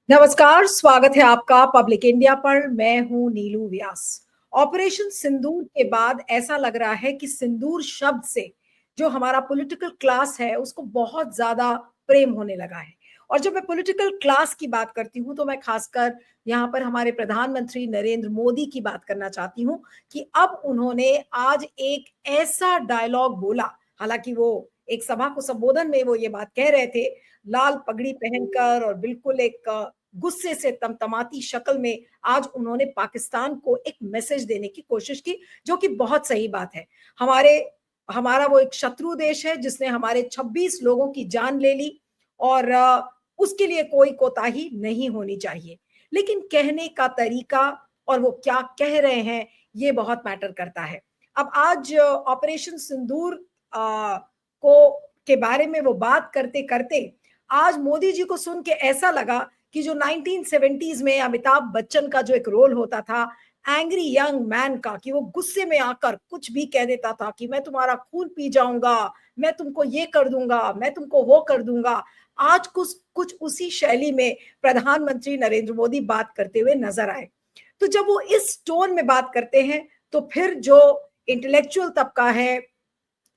नमस्कार, स्वागत है आपका पब्लिक इंडिया पर। मैं हूं नीलू व्यास। ऑपरेशन सिंदूर के बाद ऐसा लग रहा है कि सिंदूर शब्द से जो हमारा पॉलिटिकल क्लास है उसको बहुत ज्यादा प्रेम होने लगा है। और जब मैं पॉलिटिकल क्लास की बात करती हूं तो मैं खासकर यहाँ पर हमारे प्रधानमंत्री नरेंद्र मोदी की बात करना चाहती हूँ कि अब उन्होंने आज एक ऐसा डायलॉग बोला। हालांकि वो एक सभा को संबोधन में वो ये बात कह रहे थे, लाल पगड़ी पहनकर और बिल्कुल एक गुस्से से तमतमाती शक्ल में आज उन्होंने पाकिस्तान को एक मैसेज देने की कोशिश की, जो कि बहुत सही बात है। हमारा वो एक शत्रु देश है जिसने हमारे 26 लोगों की जान ले ली और उसके लिए कोई कोताही नहीं होनी चाहिए। लेकिन कहने का तरीका और वो क्या कह रहे हैं ये बहुत मैटर करता है। अब आज ऑपरेशन सिंदूर को के बारे में वो बात करते करते आज मोदी जी को सुन के ऐसा लगा कि जो 1970s में अमिताभ बच्चन का जो एक रोल होता था एंग्री यंग मैन का, कि वो गुस्से में आकर कुछ भी कह देता था कि मैं तुम्हारा खून पी जाऊंगा, मैं तुमको ये कर दूंगा, मैं तुमको वो कर दूंगा। आज कुछ कुछ उसी शैली में प्रधानमंत्री नरेंद्र मोदी बात करते हुए नजर आए। तो जब वो इस टोन में बात करते हैं तो फिर जो इंटेलेक्चुअल तबका है,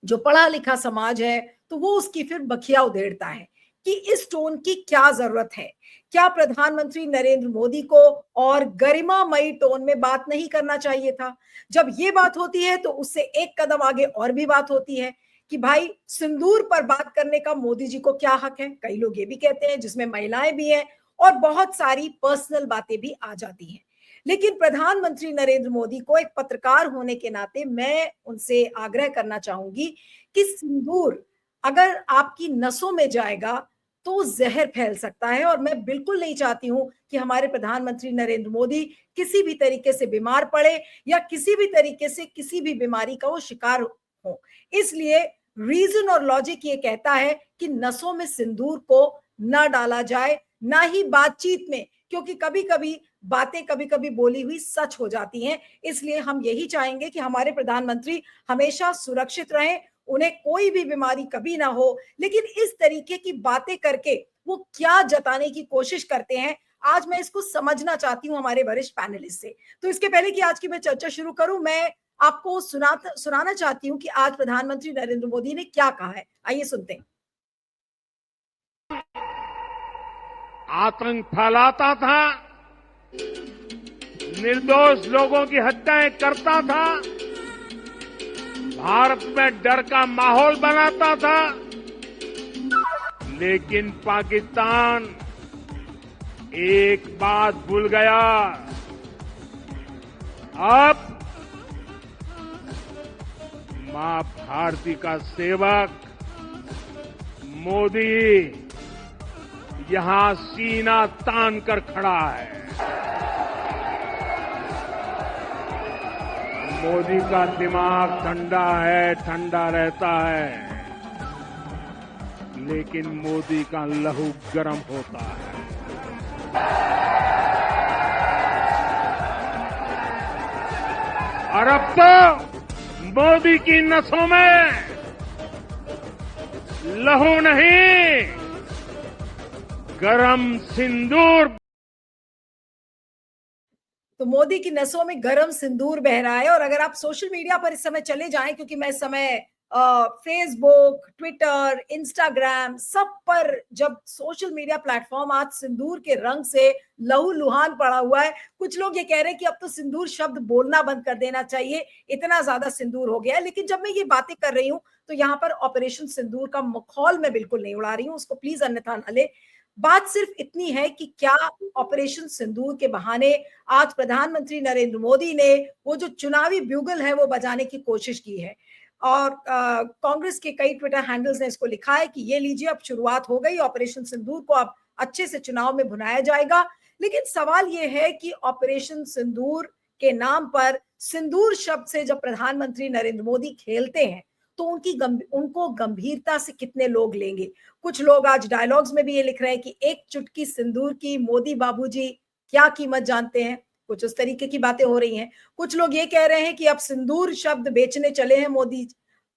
जो पढ़ा लिखा समाज है, तो वो उसकी फिर बखिया उधेड़ता है कि इस टोन की क्या जरूरत है। क्या प्रधानमंत्री नरेंद्र मोदी को और गरिमामयी टोन में बात नहीं करना चाहिए था? जब ये बात होती है तो उससे एक कदम आगे और भी बात होती है कि भाई सिंदूर पर बात करने का मोदी जी को क्या हक है। कई लोग ये भी कहते हैं, जिसमें महिलाएं भी हैं और बहुत सारी पर्सनल बातें भी आ जाती हैं। लेकिन प्रधानमंत्री नरेंद्र मोदी को एक पत्रकार होने के नाते मैं उनसे आग्रह करना चाहूंगी कि सिंदूर अगर आपकी नसों में जाएगा तो जहर फैल सकता है। और मैं बिल्कुल नहीं चाहती हूं कि हमारे प्रधानमंत्री नरेंद्र मोदी किसी भी तरीके से बीमार पड़े या किसी भी तरीके से किसी भी बीमारी का वो शिकार हो। इसलिए रीजन और लॉजिक ये कहता है कि नसों में सिंदूर को न डाला जाए, ना ही बातचीत में, क्योंकि कभी कभी बातें कभी कभी बोली हुई सच हो जाती हैं। इसलिए हम यही चाहेंगे कि हमारे प्रधानमंत्री हमेशा सुरक्षित रहें, उन्हें कोई भी बीमारी कभी ना हो। लेकिन इस तरीके की बातें करके वो क्या जताने की कोशिश करते हैं, आज मैं इसको समझना चाहती हूं हमारे वरिष्ठ पैनलिस्ट से। तो इसके पहले कि आज की मैं चर्चा शुरू करूं, मैं आपको सुनाना चाहती हूं कि आज प्रधानमंत्री नरेंद्र मोदी ने क्या कहा है। आइए सुनते हैं। आतंक फैलाता था, निर्दोष लोगों की हत्याएं करता था, भारत में डर का माहौल बनाता था। लेकिन पाकिस्तान एक बात भूल गया। अब मां भारती का सेवक मोदी यहां सीना तान कर खड़ा है। मोदी का दिमाग ठंडा है, ठंडा रहता है, लेकिन मोदी का लहू गर्म होता है। और अब तो मोदी की नसों में लहू नहीं, गरम सिंदूर। तो मोदी की नसों में गरम सिंदूर बह रहा है। और अगर आप सोशल मीडिया पर इस समय चले जाएं, क्योंकि मैं इस समय फेसबुक, ट्विटर, इंस्टाग्राम सब पर, जब सोशल मीडिया प्लेटफॉर्म आज सिंदूर के रंग से लहूलुहान पड़ा हुआ है। कुछ लोग ये कह रहे हैं कि अब तो सिंदूर शब्द बोलना बंद कर देना चाहिए, इतना ज्यादा सिंदूर हो गया है। लेकिन जब मैं ये बातें कर रही हूं तो यहाँ पर ऑपरेशन सिंदूर का मखौल मैं बिल्कुल नहीं उड़ा रही हूं, उसको प्लीज अन्यथा न ले। बात सिर्फ इतनी है कि क्या ऑपरेशन सिंदूर के बहाने आज प्रधानमंत्री नरेंद्र मोदी ने वो जो चुनावी ब्यूगल है वो बजाने की कोशिश की है। और कांग्रेस के कई ट्विटर हैंडल्स ने इसको लिखा है कि ये लीजिए, अब शुरुआत हो गई, ऑपरेशन सिंदूर को अब अच्छे से चुनाव में भुनाया जाएगा। लेकिन सवाल ये है कि ऑपरेशन सिंदूर के नाम पर सिंदूर शब्द से जब प्रधानमंत्री नरेंद्र मोदी खेलते हैं तो उनको गंभीरता से कितने लोग लेंगे। कुछ लोग आज डायलॉग्स में भी ये लिख रहे हैं कि एक चुटकी सिंदूर की मोदी बाबूजी क्या कीमत जानते हैं। कुछ उस तरीके की बातें हो रही हैं। कुछ लोग ये कह रहे हैं कि अब सिंदूर शब्द बेचने चले हैं मोदी,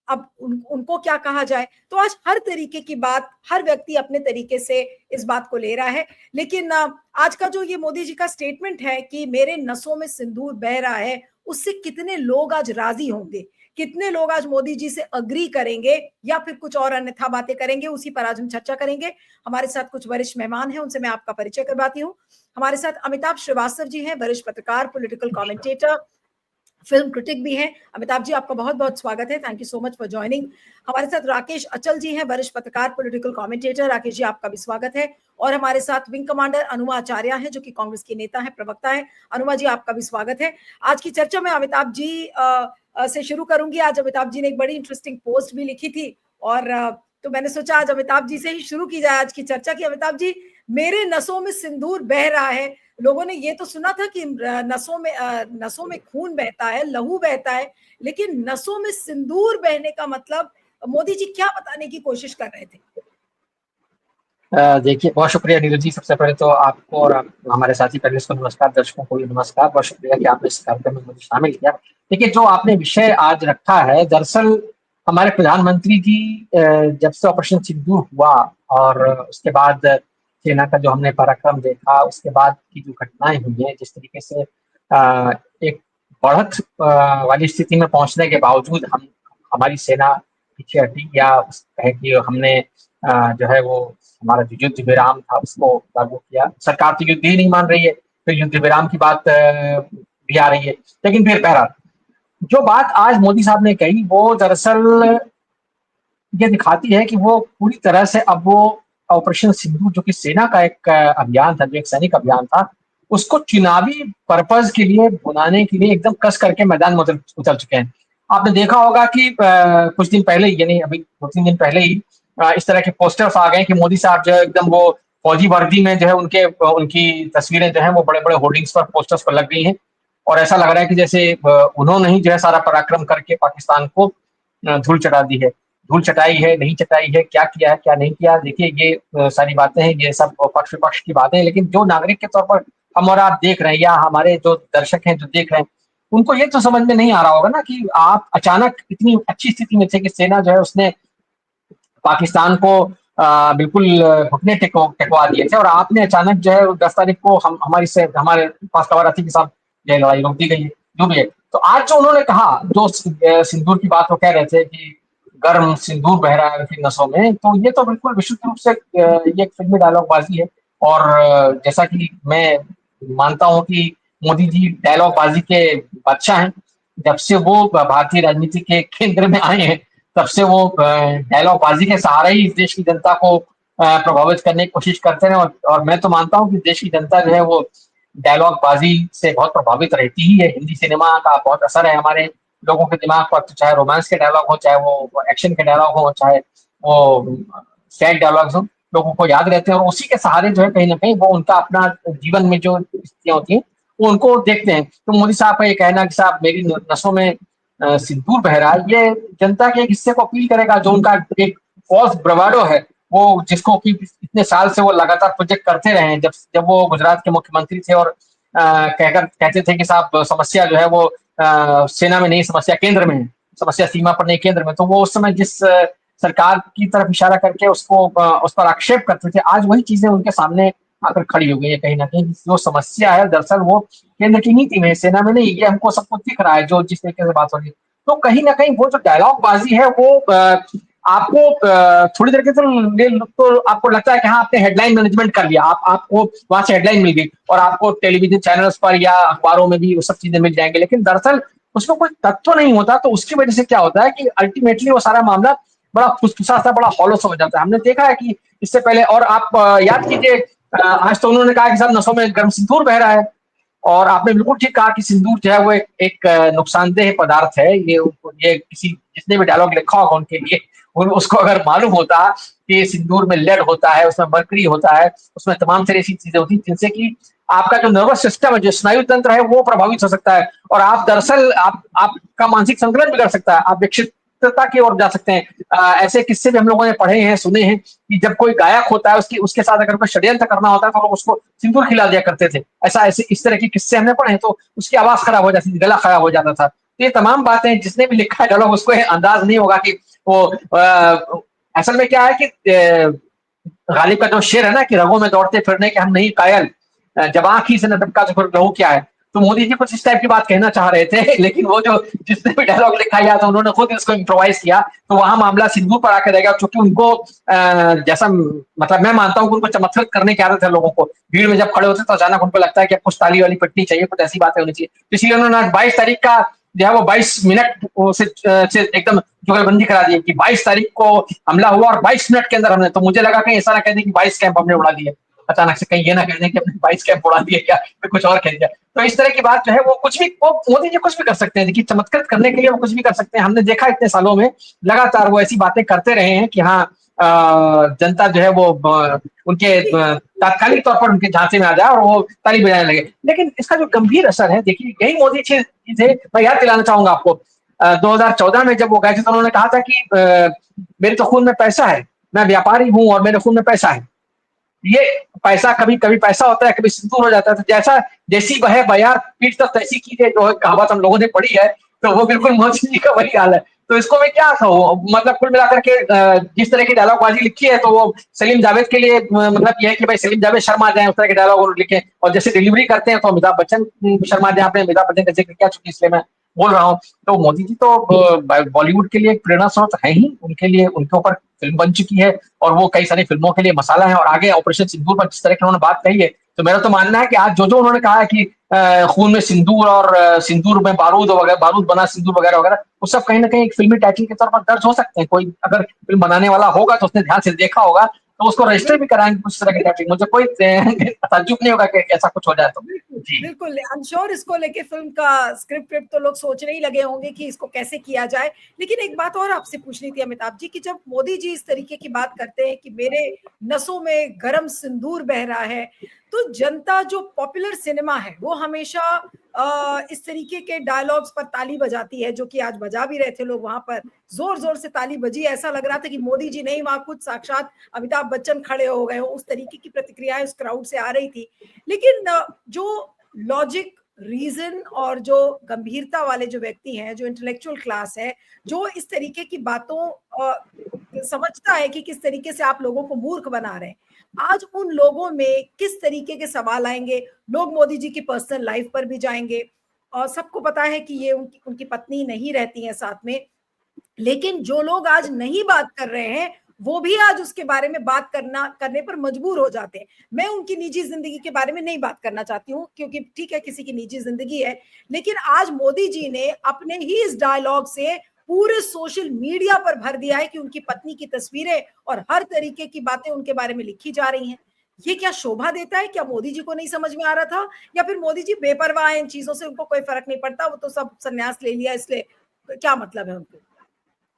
अब उनको क्या कहा जाए। तो आज हर तरीके की बात, हर व्यक्ति अपने तरीके से इस बात को ले रहा है। लेकिन आज का जो ये मोदी जी का स्टेटमेंट है कि मेरे नसों में सिंदूर बह रहा है, उससे कितने लोग आज राजी होंगे, कितने लोग आज मोदी जी से अग्री करेंगे या फिर कुछ और अन्यथा बातें करेंगे, उसी पर आज हम चर्चा करेंगे। हमारे साथ कुछ वरिष्ठ मेहमान हैं, उनसे मैं आपका परिचय करवाती हूँ। हमारे साथ अमिताभ श्रीवास्तव जी हैं, वरिष्ठ पत्रकार, पॉलिटिकल कमेंटेटर, फिल्म क्रिटिक भी हैं। अमिताभ जी, आपका बहुत बहुत स्वागत है, thank you so much for joining. हमारे साथ राकेश अचल जी हैं, वरिष्ठ पत्रकार, पॉलिटिकल कमेंटेटर। राकेश जी, आपका भी स्वागत है। और हमारे साथ विंग कमांडर अनुमा आचार्य हैं, जो कि कांग्रेस के नेता हैं, प्रवक्ता है। अनुमा जी, आपका भी स्वागत है। आज की चर्चा में अमिताभ जी से शुरू करूंगी। आज अमिताभ जी ने एक बड़ी इंटरेस्टिंग पोस्ट भी लिखी थी, और तो मैंने सोचा आज अमिताभ जी से ही शुरू की जाए आज की चर्चा की। अमिताभ जी, मेरे नसों में सिंदूर बह रहा है, लोगों ने ये तो सुना था कि नसों में खून बहता है, लहू बहता है, लेकिन नसों में सिंदूर बहने का मतलब मोदी जी क्या बताने की कोशिश कर रहे थे? देखिए, बहुत शुक्रिया नीरज जी। सबसे पहले तो आपको और हमारे साथी पैनलिस्ट को नमस्कार, दर्शकों को भी नमस्कार। बहुत शुक्रिया कि आपने इस कार्यक्रम में मुझे शामिल किया। देखिए, जो आपने विषय आज रखा है, दरअसल हमारे प्रधानमंत्री जी जब से ऑपरेशन सिंदूर हुआ और उसके बाद सेना का जो हमने पराक्रम देखा, उसके बाद की जो घटनाएं हुई हैं, जिस तरीके से एक बढ़त वाली स्थिति में पहुंचने के बावजूद हमारी सेना पीछे हटी, या कहे कि हमने जो है वो हमारा जो युद्ध विराम था उसको लागू किया। सरकार तो युद्ध ही नहीं मान रही है, तो युद्ध विराम की बात भी आ रही है। लेकिन फिर बहरहाल जो बात आज मोदी साहब ने कही, वो दरअसल ये दिखाती है कि वो पूरी तरह से अब वो ऑपरेशन सिंदूर, जो कि सेना का एक अभियान था, जो एक सैनिक अभियान था, उसको चुनावी पर्पज के लिए बुलाने के लिए एकदम कस करके मैदान में उतर चुके हैं। आपने देखा होगा कि कुछ दिन पहले ही, यानी अभी 2-3 दिन पहले ही इस तरह के पोस्टर्स आ गए कि मोदी साहब जो है एकदम वो फौजी वर्दी में जो है उनकी तस्वीरें जो है वो बड़े बड़े होर्डिंग्स पर, पोस्टर्स पर लग गई हैं। और ऐसा लग रहा है कि जैसे उन्होंने ही जो है सारा पराक्रम करके पाकिस्तान को धूल चटा दी है। धूल चटाई है, नहीं चटाई है, क्या किया है, क्या नहीं किया, देखिए ये सारी बातें हैं, ये सब पक्ष विपक्ष की बातें हैं। लेकिन जो नागरिक के तौर पर हम और आप देख रहे हैं, या हमारे जो दर्शक हैं जो देख रहे हैं, उनको ये तो समझ में नहीं आ रहा होगा ना कि आप अचानक इतनी अच्छी स्थिति में थे कि सेना जो है उसने पाकिस्तान को बिल्कुल घुटने टेकवा दिए थे, और आपने अचानक जो है 10 तारीख को हमारे पास खबर आती के साथ जो लड़ाई रोक दी गई है, जो भी है। तो आज जो उन्होंने कहा, जो सिंदूर की बात वो कह रहे थे कि गर्म सिंदूर बह रहा है उनकी नसों में, तो ये तो बिल्कुल विशुद्ध रूप से ये एक फिल्मी डायलॉग बाजी है। और जैसा कि मैं मानता हूँ कि मोदी जी डायलॉग बाजी के बादशाह हैं। जब से वो भारतीय राजनीति के केंद्र में आए हैं, तब से वो डायलॉग बाजी के सहारे ही इस देश की जनता को प्रभावित करने की कोशिश करते हैं। और मैं तो मानता हूँ कि देश की जनता जो है वो डायलॉग बाजी से बहुत प्रभावित रहती ही है। हिंदी सिनेमा का बहुत असर है हमारे लोगों के दिमाग पर, तो चाहे रोमांस के डायलॉग हो, चाहे वो एक्शन के डायलॉग हो, चाहे वो सैड डायलॉग्स हो, लोगों को याद रहते हैं। और उसी के सहारे जो है कहीं ना कहीं वो उनका अपना जीवन में जो स्थितियां होती हैं वो उनको देखते हैं। तो मोदी साहब का ये कहना कि साहब मेरी नसों में सिंदूर बह रहा है, ये जनता के एक हिस्से को अपील करेगा, जो उनका एक फॉल्स ब्रावाडो है, वो जिसको कि इतने साल से वो लगातार प्रोजेक्ट करते रहे हैं। जब वो गुजरात के मुख्यमंत्री थे और कहते थे कि साहब समस्या जो है वो सेना में नहीं, समस्या केंद्र में है, समस्या सीमा पर नहीं केंद्र में। तो वो उस समय जिस सरकार की तरफ इशारा करके उसको उस पर आक्षेप करते थे, आज वही चीजें उनके सामने आकर खड़ी हो गई है। कहीं ना कहीं जो समस्या है दरअसल वो केंद्र की नीति में, सेना में नहीं। ये हमको सबको दिख रहा है जो जिस तरीके से बात हो रही है। तो कहीं ना कहीं वो जो डायलॉग बाजी है वो आपको थोड़ी देर के तो आपको लगता है कि हाँ आपने हेडलाइन मैनेजमेंट कर लिया, आपको वहां से हेडलाइन मिल गई और आपको टेलीविजन चैनल्स पर या अखबारों में भी वो सब चीजें मिल जाएंगी। लेकिन दरअसल उसमें कोई तत्व नहीं होता। तो उसकी वजह से क्या होता है कि अल्टीमेटली वो सारा मामला बड़ा फुसफुसा सा, बड़ा हॉलो सा हो जाता है। हमने देखा है कि इससे पहले, और आप याद कीजिए, आज तो उन्होंने कहा कि साहब नसों में गर्म सिंदूर बह रहा है, और आपने बिल्कुल ठीक कहा कि सिंदूर जो है वो एक नुकसानदेह पदार्थ है। ये किसी जिसने भी डायलॉग लिखा होगा उनके लिए, उसको अगर मालूम होता कि सिंदूर में लेड होता है, उसमें मरकरी होता है, उसमें तमाम तरह ऐसी चीजें होती हैं जिनसे कि आपका जो नर्वस सिस्टम है, जो स्नायु तंत्र है, वो प्रभावित हो सकता है। और आप दरअसल आपका मानसिक संतुलन बिगड़ सकता है, आप विक्षिप्त विचित्रता की ओर जा सकते हैं। ऐसे किस्से भी हम लोगों ने पढ़े हैं, सुने हैं कि जब कोई गायक होता है उसके साथ अगर कोई षड्यंत्र करना होता है तो लोग उसको सिंदूर खिला दिया करते थे। ऐसा ऐसे इस तरह के किस्से हमने पढ़े हैं, तो उसकी आवाज खराब हो जाती थी, गला खराब हो जाता था। तो ये तमाम बातें जिसने भी लिखा है डायलॉग उसको अंदाज नहीं होगा कि वो असल में क्या है कि गालिब का जो शेर है ना कि रगों में दौड़ते फिरने के हम नहीं कायल, जब आंखी से न टपका तो फिर लहू क्या है। तो मोदी जी कुछ इस टाइप की बात कहना चाह रहे थे लेकिन वो जो जिसने भी डायलॉग लिखा या तो उन्होंने खुद इसको इम्प्रोवाइज किया, तो वहां मामला सिंदूर पर आकर रहेगा, क्योंकि उनको जैसा मतलब मैं मानता हूँ कि उनको चमत्कृत करने की आदत है लोगों को। भीड़ में जब खड़े होते तो अचानक उनको लगता है कि कुछ ताली वाली पिटनी चाहिए, कुछ ऐसी बातें होनी चाहिए। तो इसलिए उन्होंने आज 22 तारीख का जो है वो 22 मिनट से एकदम जुगलबंदी करा दी कि 22 तारीख को हमला हुआ और 22 मिनट के अंदर हमने, तो मुझे लगा कहीं ऐसा ना कह दें कि 22 कैंप हमने उड़ा दिए अचानक से, कहीं ये ना कह दें कि हमने 22 कैंप उड़ा दिए क्या, फिर कुछ और कह दिया। तो इस तरह की बात जो है वो कुछ भी, वो मोदी जी कुछ भी कर सकते हैं, देखिए चमत्कृत करने के लिए वो कुछ भी कर सकते हैं। हमने देखा इतने सालों में लगातार वो ऐसी बातें करते रहे हैं कि हाँ जनता जो है वो उनके तात्कालिक तौर पर उनके झांसे में आ जाए और वो ताली बजाने लगे। लेकिन इसका जो गंभीर असर है, देखिए यही मोदी चीज है। मैं याद दिलाना चाहूंगा आपको 2014 में जब वो गए थे तो उन्होंने कहा था कि मेरे तो खून में पैसा है, मैं व्यापारी हूं और मेरे खून में पैसा है। ये पैसा कभी कभी पैसा होता है, कभी सिंदूर हो जाता है। तो जैसा जैसी बहे बयार पीठ तक तैसी कीजिए, जो कहावत हम लोगों ने पढ़ी है, तो वो बिल्कुल मोदी जी का वही हाल है। तो इसको मैं क्या कहूँ, मतलब कुल मिलाकर के जिस तरह की डायलॉगबाजी लिखी है तो वो सलीम जावेद के लिए मतलब ये है कि भाई सलीम जावेद शर्मा जाए, उस तरह के डायलॉग लिखे, और जैसे डिलीवरी करते हैं तो अमिताभ बच्चन शर्मा जाए। आपने अमिताभ बच्चन का जिक्र किया, चूंकि इसलिए मैं बोल रहा हूँ। तो मोदी जी तो बॉलीवुड के लिए एक प्रेरणा स्रोत है ही, उनके लिए उनके ऊपर फिल्म बन चुकी है और वो कई सारी फिल्मों के लिए मसाला है। और आगे ऑपरेशन सिंदूर पर जिस तरह की उन्होंने बात कही है, तो मेरा तो मानना है कि आज जो उन्होंने कहा है कि खून में सिंदूर और सिंदूर में बारूद वगैरह, बारूद बना सिंदूर वगैरह वगैरह, वो सब कहीं ना कहीं एक फिल्मी टाइटल के तौर पर दर्ज हो सकते हैं। कोई अगर फिल्म बनाने वाला होगा तो उसने ध्यान से देखा होगा तो उसको रजिस्टर भी कराएंगे कुछ तरह के टाइटल। मुझे कोई ताज्जुब नहीं होगा कि ऐसा कुछ हो जाए तो। जी बिल्कुल, आई एम श्योर इसको लेके फिल्म का स्क्रिप्ट तो लोग सोचने ही लगे होंगे कि इसको कैसे किया जाए। लेकिन एक बात और आपसे पूछनी थी अमिताभ जी, कि जब मोदी जी इस तरीके की बात करते हैं कि मेरे नसों में गरम सिंदूर बह रहा है, तो जनता जो पॉपुलर सिनेमा है वो हमेशा इस तरीके के डायलॉग्स पर ताली बजाती है, जो कि आज बजा भी रहे थे लोग, वहां पर जोर जोर से ताली बजी। ऐसा लग रहा था कि मोदी जी नहीं, वहां खुद साक्षात अमिताभ बच्चन खड़े हो गए हो। उस तरीके की प्रतिक्रियाएं उस क्राउड से आ रही थी। लेकिन जो लॉजिक, रीजन और जो गंभीरता वाले जो व्यक्ति हैं, जो इंटेलेक्चुअल क्लास है, जो इस तरीके की बातों समझता है कि किस तरीके से आप लोगों को मूर्ख बना रहे हैं, आज उन लोगों में किस तरीके के सवाल आएंगे। लोग मोदी जी की पर्सनल लाइफ पर भी जाएंगे, और सबको पता है कि ये उनकी पत्नी नहीं रहती है साथ में। लेकिन जो लोग आज नहीं बात कर रहे हैं वो भी आज उसके बारे में बात करने पर मजबूर हो जाते हैं। मैं उनकी निजी जिंदगी के बारे में नहीं बात करना चाहती हूँ, क्योंकि ठीक है किसी की निजी जिंदगी है, लेकिन आज मोदी जी ने अपने ही इस डायलॉग से पूरे सोशल मीडिया पर भर दिया है कि उनकी पत्नी की तस्वीरें और हर तरीके की बातें उनके बारे में लिखी जा रही हैं। ये क्या शोभा देता है? क्या मोदी जी को नहीं समझ में आ रहा था, या फिर मोदी जी बेपरवाह हैं इन चीजों से, उनको कोई फर्क नहीं पड़ता, वो तो सब संन्यास ले लिया इसलिए क्या मतलब है उनको?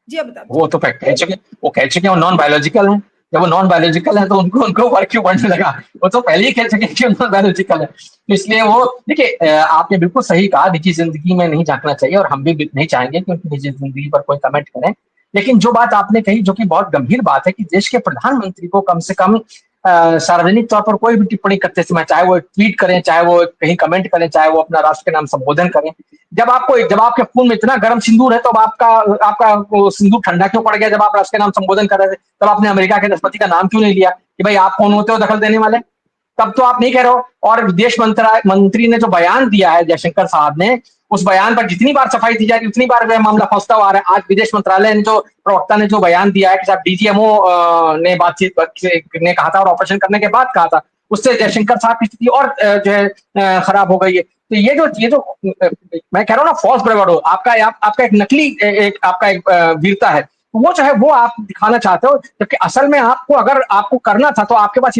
जी अब बता वो तो कह चुके वो नॉन बायोलॉजिकल है। जब वो नॉन बायोलॉजिकल है तो उनको उनको वर्क क्यों बढ़ने लगा। वो तो पहले ही कह चुके कि नॉन बायोलॉजिकल है, तो इसलिए वो देखिए आपने बिल्कुल सही कहा, निजी जिंदगी में नहीं झांकना चाहिए और हम भी नहीं चाहेंगे कि उनकी निजी जिंदगी पर कोई कमेंट करें। लेकिन जो बात आपने कही जो कि बहुत गंभीर बात है कि देश के प्रधानमंत्री को कम से कम सार्वजनिक तौर पर कोई भी टिप्पणी करते समय, चाहे वो ट्वीट करें, चाहे वो कहीं कमेंट करें, चाहे वो अपना राष्ट्र के नाम संबोधन करें, जब आपके खून में इतना गर्म सिंदूर है तो आपका आपका सिंदूर ठंडा क्यों पड़ गया? जब आप राष्ट्र के नाम संबोधन कर रहे थे तब आपने अमेरिका के राष्ट्रपति का नाम क्यों नहीं लिया कि भाई आप कौन होते हो दखल देने वाले? तब तो आप नहीं कह रहे हो। और विदेश मंत्री ने जो बयान दिया है जयशंकर साहब ने, उस बयान पर जितनी बार सफाई दी जाती उतनी बार वह मामला फंसता हुआ आ रहा है। आज विदेश मंत्रालय ने जो प्रवक्ता ने जो बयान दिया है कि साहब डीजीएमओ ने बातचीत ने कहा था और ऑपरेशन करने के बाद कहा था, उससे जयशंकर साहब की स्थिति और जो है खराब हो गई है। तो ये जो मैं कह रहा हूँ ना फॉल्स ब्रेवाडो, आपका एक नकली एक आपका एक वीरता है, वो जो है वो आप दिखाना चाहते हो, जबकि असल में आपको अगर आपको करना था तो आपके पास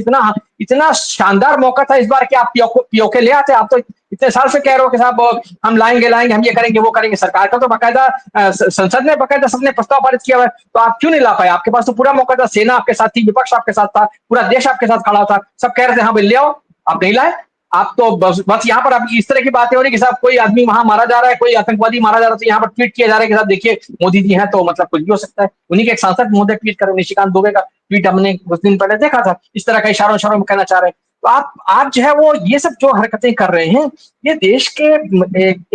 इतना शानदार मौका था इस बार कि आप पीओके ले आते। आप तो इतने साल से कह रहे हो कि साहब हम लाएंगे हम ये करेंगे वो करेंगे। सरकार का तो बाकायदा संसद में बाकायदा सबने प्रस्ताव पारित किया हुआ है, तो आप क्यों नहीं ला पाए? आपके पास तो पूरा मौका था, सेना आपके साथ थी, विपक्ष आपके साथ था, पूरा देश आपके साथ खड़ा था, सब कह रहे थे हाँ भाई ले आओ, आप नहीं लाए। आप तो बस यहाँ पर आप इस तरह की बातें हो रही कि साहब कोई आदमी वहां मारा जा रहा है, कोई आतंकवादी मारा जा रहा है, तो यहाँ पर ट्वीट किया जा रहा है कि साहब देखिए मोदी जी हैं, तो मतलब कुछ भी हो सकता है। उन्हीं के एक सांसद महोदय ट्वीट कर, निशिकांत दुबे का ट्वीट हमने कुछ दिन पहले देखा था, इस तरह का इशारों इशारों में कहना चाह रहे हैं। तो आप जो है वो ये सब जो हरकतें कर रहे हैं, ये देश के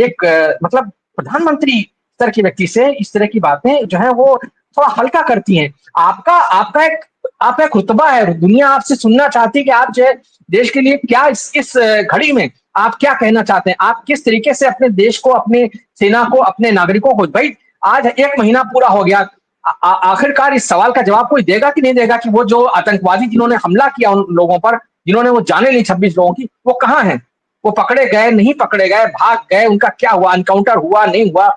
एक मतलब प्रधानमंत्री स्तर के व्यक्ति से इस तरह की बातें जो है वो थोड़ा हल्का करती हैं। आपका आपका एक रुतबा है, दुनिया आपसे सुनना चाहती है कि आप जो है देश के लिए क्या इस घड़ी में आप क्या कहना चाहते हैं, आप किस तरीके से अपने देश को, अपने सेना को, अपने नागरिकों को। भाई आज 1 महीना पूरा हो गया, आखिरकार इस सवाल का जवाब कोई देगा कि नहीं देगा कि वो जो आतंकवादी जिन्होंने हमला किया उन लोगों पर, जिन्होंने वो जाने ली 26 लोगों की, वो कहाँ हैं? वो पकड़े गए, नहीं पकड़े गए, भाग गए, उनका क्या हुआ, एनकाउंटर हुआ नहीं हुआ,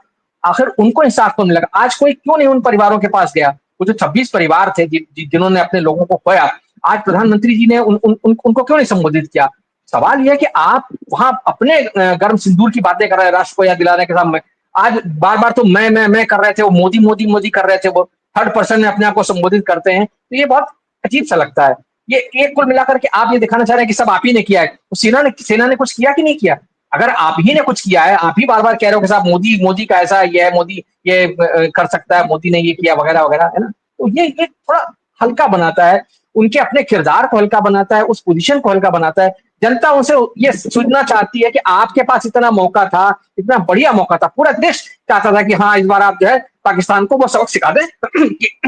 आखिर उनको इंसाफ तो नहीं लगा। आज कोई क्यों नहीं उन परिवारों के पास गया? वो जो 26 परिवार थे जिन्होंने अपने लोगों को खोया, आज प्रधानमंत्री जी ने उनको क्यों नहीं संबोधित किया? सवाल यह है कि आप वहां अपने गर्म सिंदूर की बातें कर रहे हैं, राष्ट्र को याद दिलाने के साथ आज बार बार तो मैं कर रहे थे, वो मोदी मोदी मोदी कर रहे थे, वो थर्ड पर्सन में अपने आप को संबोधित करते हैं, तो ये बहुत अजीब सा लगता है। ये कुल मिलाकर के आप ये दिखाना चाह रहे हैं कि सब आप ही ने किया है, तो सेना ने कुछ किया कि नहीं किया? अगर आप ही ने कुछ किया है, आप ही बार बार कह रहे हो कि साहब मोदी मोदी का ऐसा ये है, मोदी ये कर सकता है, मोदी ने ये किया वगैरह वगैरह, है ना? तो ये थोड़ा हल्का बनाता है, उनके अपने किरदार को हल्का बनाता है, उस पोजीशन को हल्का बनाता है। जनता उनसे ये सुनना चाहती है कि आपके पास इतना मौका था, इतना बढ़िया मौका था, पूरा देश चाहता था कि हाँ इस बार आप जो है पाकिस्तान को वो सबक सिखा दें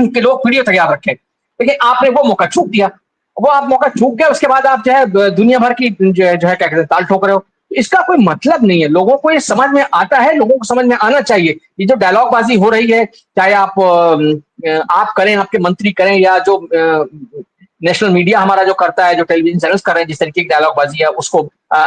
कि लोग वीडियो तैयार रखें, लेकिन आपने वो मौका चूक दिया। वो आप मौका चूक गए, उसके बाद आप जो है दुनिया भर की जो है क्या कहते हैं ताल ठोक रहे हो। इसका कोई मतलब नहीं है, लोगों को ये समझ में आता है, लोगों को समझ में आना चाहिए। ये जो डायलॉग बाजी हो रही है, चाहे आप करें, आपके मंत्री करें, या जो नेशनल मीडिया हमारा जो करता है, जो टेलीविजन चैनल्स कर रहे हैं, जिस तरीके की डायलॉग बाजी है उसको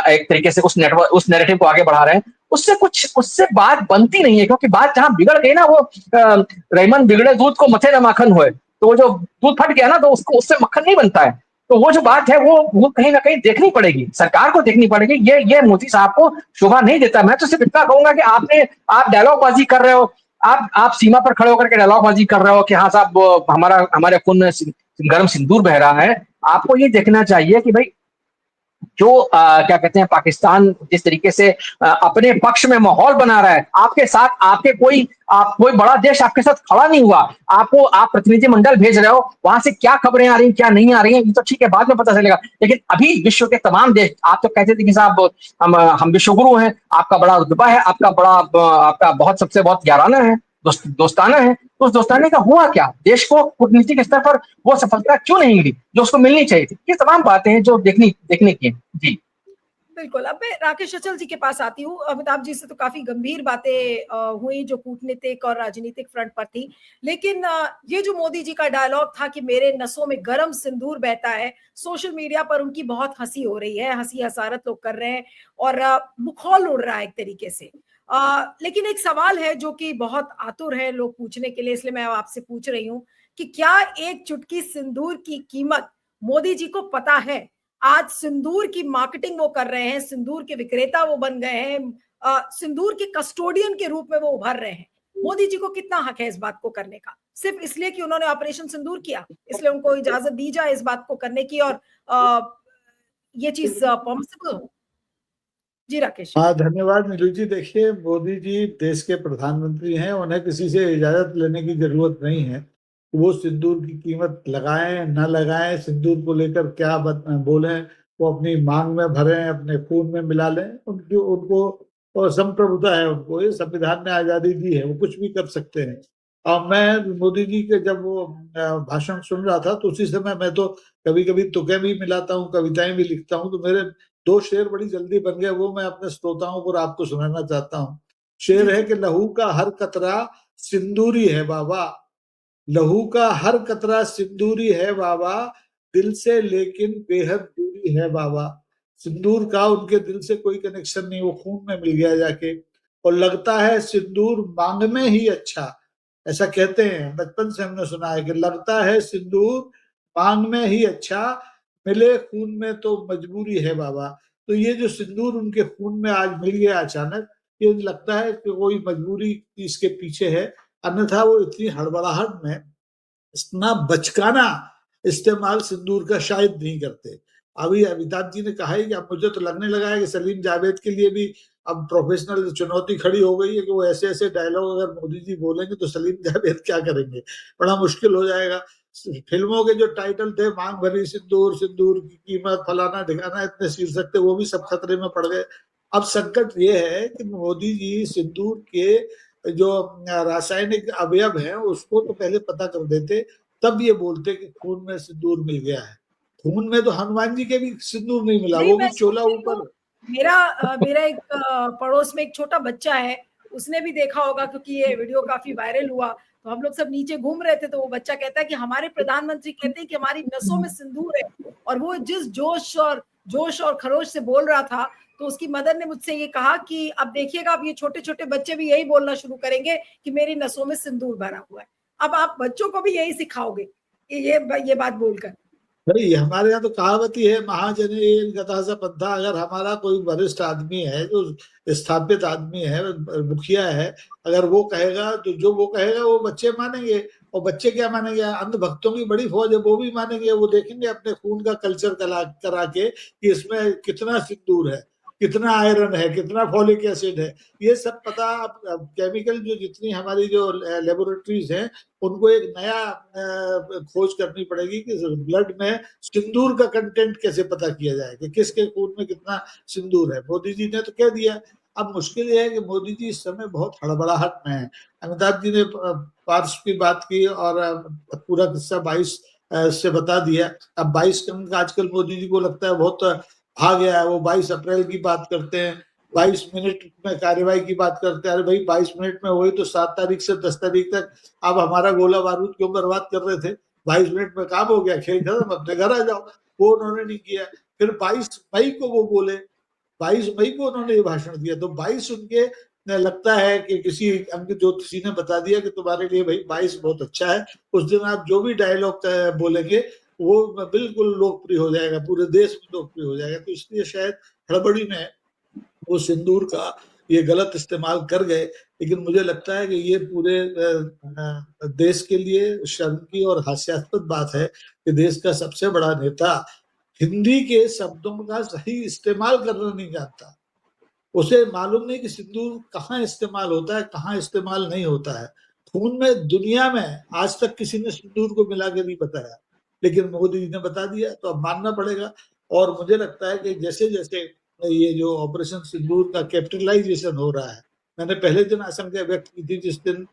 एक तरीके से उस नैरेटिव को आगे बढ़ा रहे हैं, उससे बात बनती नहीं है। क्योंकि बात जहां बिगड़ गई ना, वो रहीमन बिगड़े दूध को मथे न माखन हुए, तो वो जो दूध फट गया ना, तो उसको उससे मक्खन नहीं बनता है। तो वो जो बात है वो कहीं ना कहीं देखनी पड़ेगी, सरकार को देखनी पड़ेगी। ये मोदी साहब को शोभा नहीं देता। मैं तो सिर्फ इतना कहूंगा कि आप डायलॉग बाजी कर रहे हो, आप सीमा पर खड़े होकर के डायलॉग बाजी कर रहे हो कि हाँ साहब हमारे खून में गर्म सिंदूर बह रहा है। आपको ये देखना चाहिए कि भाई जो क्या कहते हैं, पाकिस्तान जिस तरीके से अपने पक्ष में माहौल बना रहा है, आपके साथ आपके कोई बड़ा देश आपके साथ खड़ा नहीं हुआ। आप प्रतिनिधि मंडल भेज रहे हो, वहां से क्या खबरें आ रही हैं, क्या नहीं आ रही हैं, ये तो ठीक है, बाद में पता चलेगा। लेकिन अभी विश्व के तमाम देश, आप तो कहते थे कि साहब हम विश्वगुरु हैं, आपका बड़ा रुतबा है, आपका सबसे बहुत याराना है, दोस्ताना है। तो उस दोस्ताने का हुआ क्या? देश को कूटनीतिक स्तर पर वो सफलता क्यों नहीं मिली जो उसको मिलनी चाहिए थी? ये तमाम बातें हैं जो देखने की हैं। जी बिल्कुल। अब मैं राकेश अचल जी के पास आती हूँ। अमिताभ जी से तो काफी गंभीर बातें हुई जो कूटनीतिक और राजनीतिक फ्रंट पर थी, लेकिन ये जो मोदी जी का डायलॉग था कि मेरे नसों में गरम सिंदूर बहता है, सोशल मीडिया पर उनकी बहुत हंसी हो रही है, हंसी हसारत लोग कर रहे हैं और मुखौल उड़ रहा है एक तरीके से। लेकिन एक सवाल है जो कि बहुत आतुर है लोग पूछने के लिए, इसलिए मैं आपसे पूछ रही हूँ कि क्या एक चुटकी सिंदूर की कीमत मोदी जी को पता है? आज सिंदूर की मार्केटिंग वो कर रहे हैं, सिंदूर के विक्रेता वो बन गए हैं, सिंदूर के कस्टोडियन के रूप में वो उभर रहे हैं। मोदी जी को कितना हक है इस बात को करने का? सिर्फ इसलिए कि उन्होंने ऑपरेशन सिंदूर किया, इसलिए उनको इजाजत दी जाए इस बात को करने की और ये चीज पॉसिबल हो? जी राकेश। हाँ, धन्यवाद नीलू जी। देखिए, मोदी जी देश के प्रधानमंत्री हैं, उन्हें किसी से इजाजत लेने की जरूरत नहीं है। वो सिंदूर की कीमत लगाएं न लगाएं, सिंदूर को लेकर क्या बोलें, वो अपनी मांग में भरें, अपने खून में मिला लें, उनको और संप्रभुता है, उनको ये संविधान ने आजादी दी है, वो कुछ भी कर सकते हैं। और मैं मोदी जी के जब वो भाषण सुन रहा था, तो उसी समय मैं तो कभी कभी तुकें भी मिलाता हूँ, कविताएं भी लिखता हूँ, तो मेरे 2 शेर बड़ी जल्दी बन गए, वो मैं अपने श्रोताओं को और आपको सुनाना चाहता हूँ। शेर है कि लहू का हर कतरा सिंदूरी है बाबा, लहू का हर कतरा सिंदूरी है बाबा, दिल से लेकिन बेहद दूरी है बाबा। सिंदूर का उनके दिल से कोई कनेक्शन नहीं, वो खून में मिल गया जाके। और लगता है सिंदूर मांग में ही अच्छा, ऐसा कहते हैं, बचपन से हमने सुना है कि लगता है सिंदूर मांग में ही अच्छा, मिले खून में तो मजबूरी है बाबा। तो ये जो सिंदूर उनके खून में आज मिल गया अचानक, ये लगता है कि कोई मजबूरी इसके पीछे है, अन्यथा वो इतनी हड़बड़ाहट में इतना बचकाना इस्तेमाल सिंदूर का शायद नहीं करते। अभी अमिताभ जी ने कहा है कि अब मुझे तो लगने लगा है कि सलीम जावेद के लिए भी अब प्रोफेशनल चुनौती खड़ी हो गई है कि वो ऐसे ऐसे डायलॉग अगर मोदी जी बोलेंगे तो सलीम जावेद क्या करेंगे, बड़ा मुश्किल हो जाएगा। फिल्मों के जो टाइटल थे, मांग भरी सिंदूर, सिंदूर की कीमत, फलाना ढिकाना, इतने शीर्षक थे, वो भी सब खतरे में पड़ गए। अब संकट ये है कि मोदी जी सिंदूर के जो रासायनिक अवयव हैं उसको तो पहले पता कर देते, तब ये बोलते कि खून में सिंदूर मिल गया है। खून में तो हनुमान जी के भी सिंदूर नहीं मिला, नहीं, वो भी मैं चोला सोच रही ऊपर। हूँ, मेरा एक पड़ोस में एक छोटा बच्चा है, उसने भी देखा होगा क्योंकि ये वीडियो काफी वायरल हुआ। तो हम लोग सब नीचे घूम रहे थे, तो वो बच्चा कहता है कि हमारे प्रधानमंत्री कहते हैं कि हमारी नसों में सिंदूर है। और वो जिस जोश और खरोश से बोल रहा था, तो उसकी मदर ने मुझसे ये कहा कि अब देखिएगा, अब ये छोटे छोटे बच्चे भी यही बोलना शुरू करेंगे कि मेरी नसों में सिंदूर भरा हुआ है। अब आप बच्चों को भी यही सिखाओगे ये बात बोलकर? भाई हमारे यहाँ तो कहावत ही है, महाजनेन गता स पंथा। अगर हमारा कोई वरिष्ठ आदमी है, जो स्थापित आदमी है, मुखिया है, अगर वो कहेगा तो जो वो कहेगा वो बच्चे मानेंगे। और बच्चे क्या मानेंगे? अंधभक्तों की बड़ी फौज है, वो भी मानेंगे। वो देखेंगे अपने खून का कल्चर करा के कि इसमें कितना सिंदूर है, कितना आयरन है, कितना फॉलिक एसिड है, ये सब पता। अब केमिकल जो जितनी हमारी जो लेबोरेटरीज हैं, उनको एक नया खोज करनी पड़ेगी कि ब्लड में सिंदूर का कंटेंट कैसे पता किया जाए कि किसके खून में कितना सिंदूर है। मोदी जी ने तो कह दिया। अब मुश्किल यह है कि मोदी जी इस समय बहुत हड़बड़ाहट में है। अमिताभ जी ने पार्स की बात की और पूरा किस्सा 22 से बता दिया। अब 22 का अंक आजकल मोदी जी को लगता है बहुत भाग गया है। वो 22 अप्रैल की बात करते हैं, 22 मिनट में कार्यवाही की बात करते हैं। अरे भाई 22 मिनट में हुई तो 7 तारीख से 10 तारीख तक आप हमारा गोला बारूद क्यों बर्बाद कर रहे थे? 22 मिनट में काम हो गया, खेल खत्म, अपने घर आ जाओ। वो उन्होंने नहीं किया। फिर 22 मई को वो बोले, 22 मई को उन्होंने ये भाषण दिया। तो 22 उनके लगता है कि किसी अंक ज्योतिषी ने बता दिया कि तुम्हारे लिए भाई 22 बहुत अच्छा है। उस दिन आप जो भी डायलॉग बोलेंगे वो बिल्कुल लोकप्रिय हो जाएगा, पूरे देश में लोकप्रिय हो जाएगा। तो इसलिए शायद हड़बड़ी में वो सिंदूर का ये गलत इस्तेमाल कर गए। लेकिन मुझे लगता है कि ये पूरे देश के लिए शर्म की और हास्यास्पद बात है कि देश का सबसे बड़ा नेता हिंदी के शब्दों का सही इस्तेमाल करना नहीं जानता। उसे मालूम नहीं कि सिंदूर कहाँ इस्तेमाल होता है, कहाँ इस्तेमाल नहीं होता है। खून में दुनिया में आज तक किसी ने सिंदूर को मिला के नहीं बताया, लेकिन मोदी जी ने बता दिया, तो अब मानना पड़ेगा। और मुझे लगता है कि जैसे जैसे ये जो ऑपरेशन सिंदूर का कैपिटलाइजेशन हो रहा है, मैंने पहले दिन आशंका व्यक्त की थी जिस दिन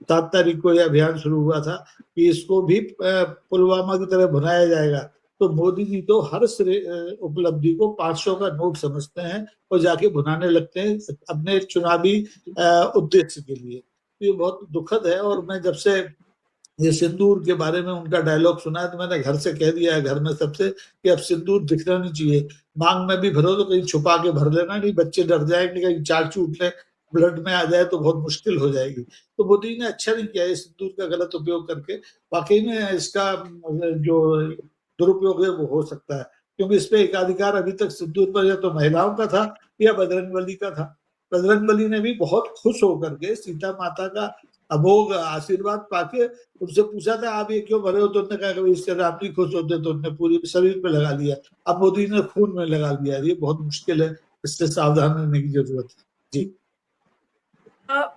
7 तारीख को यह अभियान शुरू हुआ था कि इसको भी पुलवामा की तरह भुनाया जाएगा। तो मोदी जी तो हर उपलब्धि को 500 का नोट समझते हैं और जाके भुनाने लगते हैं अपने चुनावी उद्देश्य के लिए। तो ये बहुत दुखद है। और मैं जब से ये सिंदूर के बारे में उनका डायलॉग सुना है तो मैंने घर से कह दिया है, घर में सबसे, कि अब सिंदूर दिखना नहीं चाहिए। मांग में भी भरो तो कहीं छुपा के भर लेना, नहीं बच्चे डर जाएंगे, कहीं चार चूट ले, ब्लड में आ जाए तो बहुत मुश्किल हो जाएगी। तो मोदी ने अच्छा नहीं किया इस सिंदूर का गलत उपयोग करके। वाकई में इसका जो दुरुपयोग है वो हो सकता है, क्योंकि इस पे एकाधिकार अभी तक सिंदूर पर या तो महिलाओं का था या बजरंगबली का था। बजरंगबली ने भी बहुत खुश होकर के सीता माता का अमोघ आशीर्वाद पाके उनसे पूछा था आप ये क्यों भरे हो, तो उन्होंने कहा कि इससे राम नहीं खुश होते, तो उन्होंने पूरी शरीर पे लगा लिया। अब मोदी ने खून में लगा लिया। ये बहुत मुश्किल है, इससे सावधान रहने की जरूरत है। जी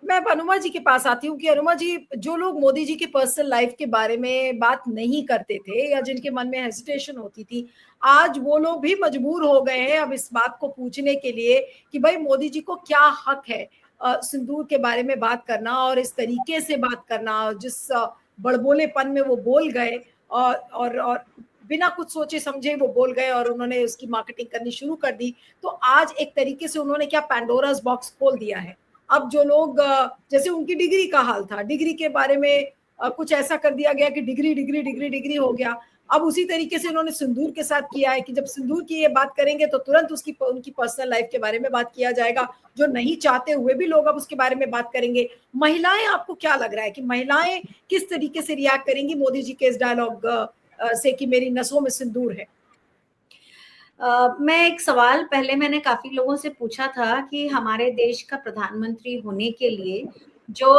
मैं अनुमा जी के पास आती हूँ कि अनुमा जी, जो लोग मोदी जी के पर्सनल लाइफ के बारे में बात नहीं करते थे या जिनके मन में हेजिटेशन होती थी, आज वो लोग भी मजबूर हो गए हैं अब इस बात को पूछने के लिए कि भाई मोदी जी को क्या हक है सिंदूर के बारे में बात करना और इस तरीके से बात करना, जिस बड़बोलेपन में वो बोल गए और बिना कुछ सोचे समझे वो बोल गए और उन्होंने उसकी मार्केटिंग करनी शुरू कर दी। तो आज एक तरीके से उन्होंने क्या पैंडोरास बॉक्स खोल दिया है। अब जो लोग, जैसे उनकी डिग्री का हाल था, डिग्री के बारे में कुछ ऐसा कर दिया गया कि डिग्री डिग्री डिग्री डिग्री हो गया। अब उसी तरीके से उन्होंने सिंदूर के साथ किया है कि जब सिंदूर की ये बात करेंगे तो तुरंत उनकी पर्सनल लाइफ के बारे में बात किया जाएगा, जो नहीं चाहते हुए भी लोग अब उसके बारे में बात करेंगे। महिलाएं, आपको क्या लग रहा है कि महिलाएं किस तरीके से रिएक्ट करेंगी मोदी जी के इस डायलॉग से कि मेरी नसों में सिंदूर है? मैं एक सवाल पहले मैंने काफी लोगों से पूछा था कि हमारे देश का प्रधानमंत्री होने के लिए जो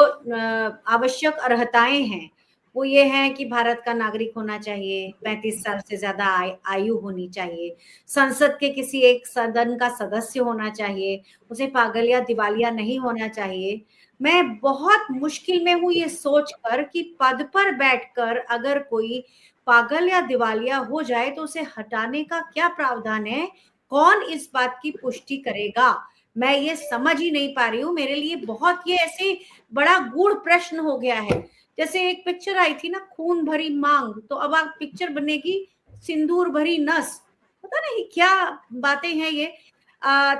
आवश्यक अर्हताएं हैं वो ये है कि भारत का नागरिक होना चाहिए, 35 साल से ज्यादा आयु होनी चाहिए, संसद के किसी एक सदन का सदस्य होना चाहिए, उसे पागल या दिवालिया नहीं होना चाहिए। मैं बहुत मुश्किल में हूं ये सोचकर कि पद पर बैठकर अगर कोई पागल या दिवालिया हो जाए तो उसे हटाने का क्या प्रावधान है, कौन इस बात की पुष्टि करेगा? मैं ये समझ ही नहीं पा रही हूँ। मेरे लिए बहुत ये ऐसे बड़ा गूढ़ प्रश्न हो गया है। जैसे एक पिक्चर आई थी ना, खून भरी मांग, तो अब आप पिक्चर बनेगी सिंदूर भरी नस। पता नहीं क्या बातें हैं ये।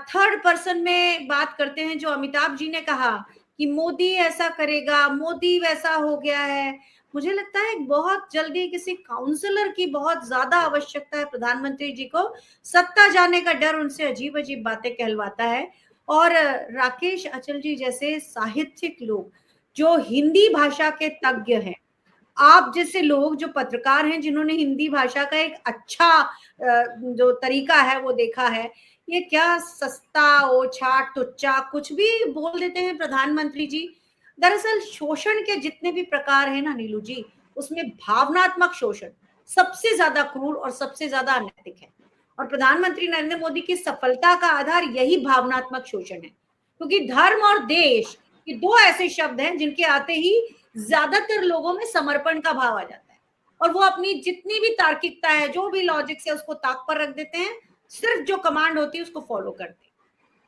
थर्ड पर्सन में बात करते हैं, जो अमिताभ जी ने कहा कि मोदी ऐसा करेगा, मोदी वैसा हो गया है। मुझे लगता है बहुत जल्दी किसी काउंसलर की बहुत ज्यादा आवश्यकता है प्रधानमंत्री जी को। सत्ता जाने का डर उनसे अजीब अजीब बातें कहलवाता है। और राकेश अचल जी जैसे साहित्यिक लोग जो हिंदी भाषा के तज्ञ हैं, आप जैसे लोग जो पत्रकार हैं जिन्होंने हिंदी भाषा का एक अच्छा जो तरीका है वो देखा है, ये क्या सस्ता ओछा टुच्चा कुछ भी बोल देते हैं प्रधानमंत्री जी। दरअसल शोषण के जितने भी प्रकार हैं ना नीलू जी, उसमें भावनात्मक शोषण सबसे ज्यादा क्रूर और सबसे ज्यादा अनैतिक है। और प्रधानमंत्री नरेंद्र मोदी की सफलता का आधार यही भावनात्मक शोषण है, क्योंकि धर्म और देश ये दो ऐसे शब्द हैं जिनके आते ही ज्यादातर लोगों में समर्पण का भाव आ जाता है, और वो अपनी जितनी भी तार्किकता है, जो भी लॉजिक है, उसको ताक पर रख देते हैं, सिर्फ जो कमांड होती है उसको फॉलो करते हैं।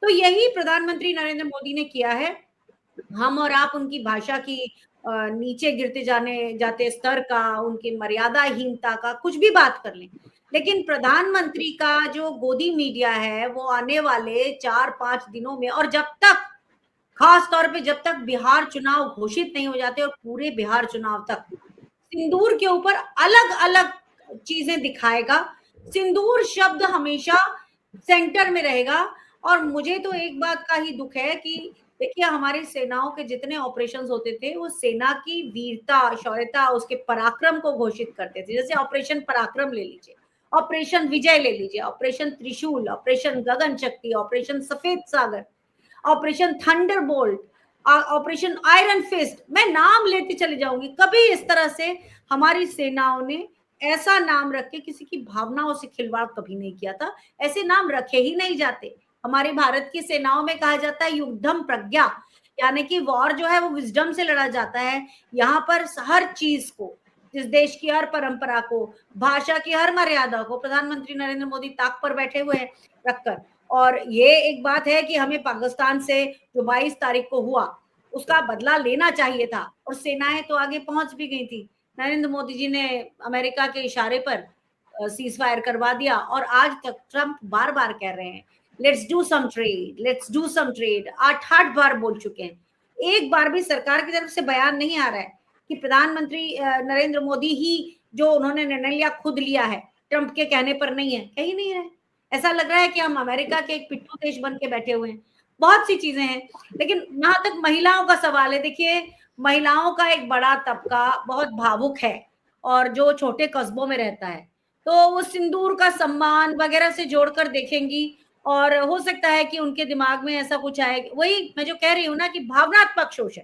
तो यही प्रधानमंत्री नरेंद्र मोदी ने किया है। हम और आप उनकी भाषा की नीचे गिरते जाते स्तर का, उनकी मर्यादाहीनता का कुछ भी बात कर लें, लेकिन प्रधानमंत्री का जो गोदी मीडिया है वो आने वाले 4-5 दिनों में, और जब तक, खास तौर पे जब तक बिहार चुनाव घोषित नहीं हो जाते, और पूरे बिहार चुनाव तक सिंदूर के ऊपर अलग अलग चीजें दिखाएगा। सिंदूर शब्द हमेशा सेंटर में रहेगा। और मुझे तो एक बात का ही दुख है कि देखिए, हमारी सेनाओं के जितने ऑपरेशंस होते थे वो सेना की वीरता, शौर्यता, उसके पराक्रम को घोषित करते थे। जैसे ऑपरेशन पराक्रम ले लीजिए, ऑपरेशन विजय ले लीजिए, ऑपरेशन त्रिशूल, ऑपरेशन गगन Shakti, operation Safed Sagar, operation thunderbolt, operation iron fist, मैं नाम लेती चली जाऊंगी। कभी इस तरह से हमारी सेनाओं ने ऐसा नाम रख के किसी की भावनाओं से खिलवाड़ कभी नहीं किया था। ऐसे नाम रखे ही नहीं जाते। हमारे भारत की सेनाओं में कहा जाता है युद्धम प्रज्ञा, यानी कि वॉर जो है वो विजडम से लड़ा जाता है। यहाँ पर हर चीज को, जिस देश की हर परंपरा को, भाषा की हर मर्यादा को प्रधानमंत्री नरेंद्र मोदी ताक पर बैठे हुए हैं रखकर। और ये एक बात है कि हमें पाकिस्तान से जो 22 तारीख को हुआ उसका बदला लेना चाहिए था, और सेनाएं तो आगे पहुंच भी गई थी। नरेंद्र मोदी जी ने अमेरिका के इशारे पर सीज फायर करवा दिया, और आज तक ट्रंप बार बार कह रहे हैं let's do some trade, let's do some trade, 8 बार बोल चुके हैं। एक बार भी सरकार की तरफ से बयान नहीं आ रहा है कि प्रधानमंत्री नरेंद्र मोदी ही जो उन्होंने निर्णय लिया खुद लिया है, ट्रंप के कहने पर नहीं है, कहीं नहीं है। ऐसा लग रहा है कि हम अमेरिका के एक पिट्ठू देश बन के बैठे हुए हैं। बहुत सी चीजें हैं, लेकिन जहां तक महिलाओं का सवाल है, देखिए महिलाओं का एक बड़ा तबका बहुत भावुक है और जो छोटे कस्बों में रहता है, तो वो सिंदूर का सम्मान वगैरह से जोड़कर देखेंगी, और हो सकता है कि उनके दिमाग में ऐसा कुछ आए। वही मैं जो कह रही हूँ ना कि भावनात्मक शोषण,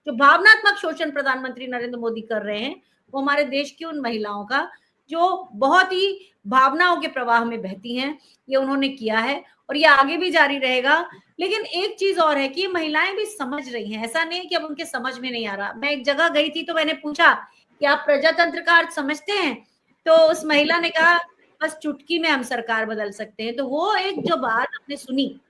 जो भावनात्मक शोषण प्रधानमंत्री नरेंद्र मोदी कर रहे हैं, वो हमारे देश की उन महिलाओं का जो बहुत ही भावनाओं के प्रवाह में बहती हैं, ये उन्होंने किया है और ये आगे भी जारी रहेगा। लेकिन एक चीज और है कि ये महिलाएं भी समझ रही हैं, ऐसा नहीं है कि अब उनके समझ में नहीं आ रहा। मैं एक जगह गई थी तो मैंने पूछा कि आप प्रजातंत्र का अर्थ समझते हैं, तो उस महिला ने कहा बस चुटकी में हम सरकार बदल सकते हैं। तो वो एक जो बात आपने सुनी,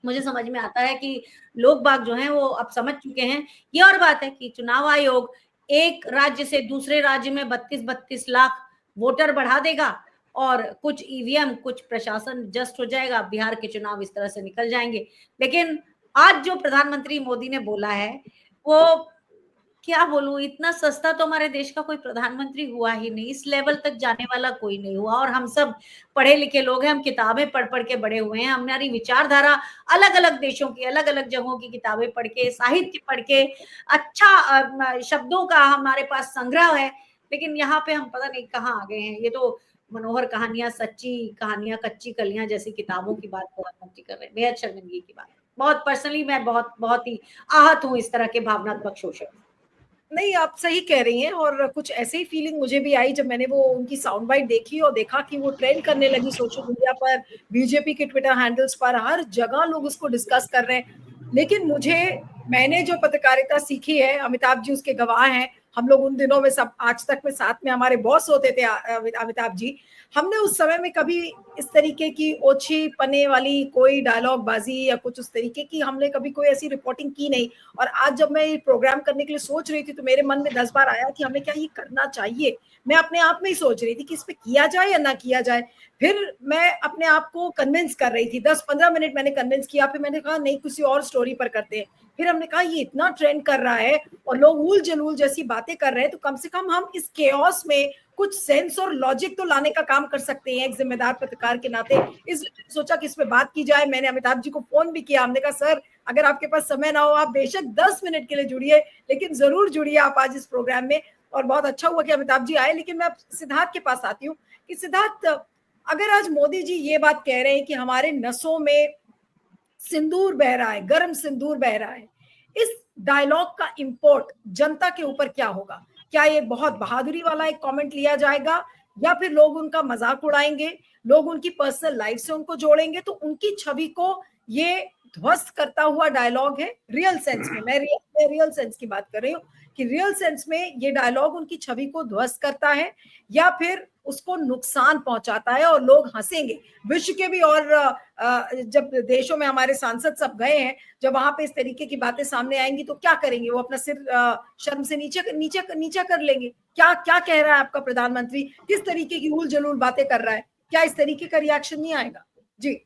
मुझे समझ में आता है कि लोग बाग जो हैं वो अब समझ चुके हैं। ये और बात है कि चुनाव आयोग एक राज्य से दूसरे राज्य में 32-32 लाख वोटर बढ़ा देगा, और कुछ ईवीएम, कुछ प्रशासन जस्ट हो जाएगा, बिहार के चुनाव इस तरह से निकल जाएंगे। लेकिन आज जो प्रधानमंत्री मोदी ने बोला है, वो क्या बोलूं, इतना सस्ता तो हमारे देश का कोई प्रधानमंत्री हुआ ही नहीं, इस लेवल तक जाने वाला कोई नहीं हुआ। और हम सब पढ़े लिखे लोग हैं, हम किताबें पढ़ पढ़ के बड़े हुए हैं, हमारी विचारधारा अलग अलग देशों की, अलग अलग जगहों की किताबें पढ़ के, साहित्य पढ़ के, अच्छा शब्दों का हमारे पास संग्रह है। लेकिन यहाँ पे हम पता नहीं कहाँ आ गए हैं। ये तो मनोहर कहानियां, सच्ची कहानियां, कच्ची कलियां जैसी किताबों की बात प्रधानमंत्री कर रहे हैं। बेहद शर्मिंदगी की बात। बहुत पर्सनली मैं बहुत बहुत ही आहत हूँ इस तरह के भावनात्मक शोषण। नहीं, आप सही कह रही हैं और कुछ ऐसे ही फीलिंग मुझे भी आई जब मैंने वो उनकी साउंड बाइट देखी और देखा कि वो ट्रेंड करने लगी सोशल मीडिया पर, बीजेपी के ट्विटर हैंडल्स पर, हर जगह लोग उसको डिस्कस कर रहे हैं। लेकिन मैंने जो पत्रकारिता सीखी है, अमिताभ जी उसके गवाह हैं, हम लोग उन दिनों में सब आज तक में साथ में हमारे बॉस होते थे अमिताभ जी, हमने उस समय में कभी इस तरीके की ओछी पने वाली कोई डायलॉग बाजी या कुछ उस तरीके की हमने कभी कोई ऐसी रिपोर्टिंग की नहीं। और आज जब मैं ये प्रोग्राम करने के लिए सोच रही थी तो मेरे मन में 10 बार आया कि हमें क्या ये करना चाहिए। मैं अपने आप में ही सोच रही थी कि इस पे किया जाए या ना किया जाए। फिर मैं अपने आप को कन्विंस कर रही थी, 10-15 मिनट मैंने कन्विंस किया, फिर मैंने कहा नहीं किसी और स्टोरी पर करते हैं। फिर हमने कहा ये इतना ट्रेंड कर रहा है और लोग ऊल जलूल जैसी बातें कर रहे हैं, तो कम से कम हम इस केओस में कुछ सेंस और लॉजिक तो लाने का काम कर सकते हैं एक जिम्मेदार पत्रकार के नाते। इसलिए सोचा कि इस पे बात की जाए। मैंने अमिताभ जी को फोन भी किया, हमने कहा सर अगर आपके पास समय ना हो आप बेशक 10 मिनट के लिए जुड़िए, लेकिन जरूर जुड़िए आप आज इस प्रोग्राम में। और बहुत अच्छा हुआ कि अमिताभ जी आए। लेकिन मैं सिद्धार्थ के पास आती हूँ कि सिद्धार्थ, अगर आज मोदी जी ये बात कह रहे हैं कि हमारे नसों में सिंदूर बह रहा है, गर्म सिंदूर बह रहा है, इस डायलॉग का इंपोर्ट जनता के ऊपर क्या होगा? क्या ये बहुत बहादुरी वाला एक कमेंट लिया जाएगा या फिर लोग उनका मजाक उड़ाएंगे, लोग उनकी पर्सनल लाइफ से उनको जोड़ेंगे, तो उनकी छवि को ये ध्वस्त करता हुआ डायलॉग है रियल सेंस में। मैं रियल सेंस की बात कर रही हूँ कि रियल सेंस में ये डायलॉग उनकी छवि को ध्वस्त करता है या फिर उसको नुकसान पहुंचाता है और लोग हंसेंगे। विश्व के भी और जब देशों में हमारे सांसद सब गए हैं, जब वहां पे इस तरीके की बातें सामने आएंगी तो क्या करेंगे? वो अपना सिर शर्म से नीचे कर लेंगे। क्या क्या कह रहा है आपका प्रधानमंत्री? किस तरीके की उल जलूल बातें कर रहा है? क्या इस तरीके का रिएक्शन नहीं आएगा? जी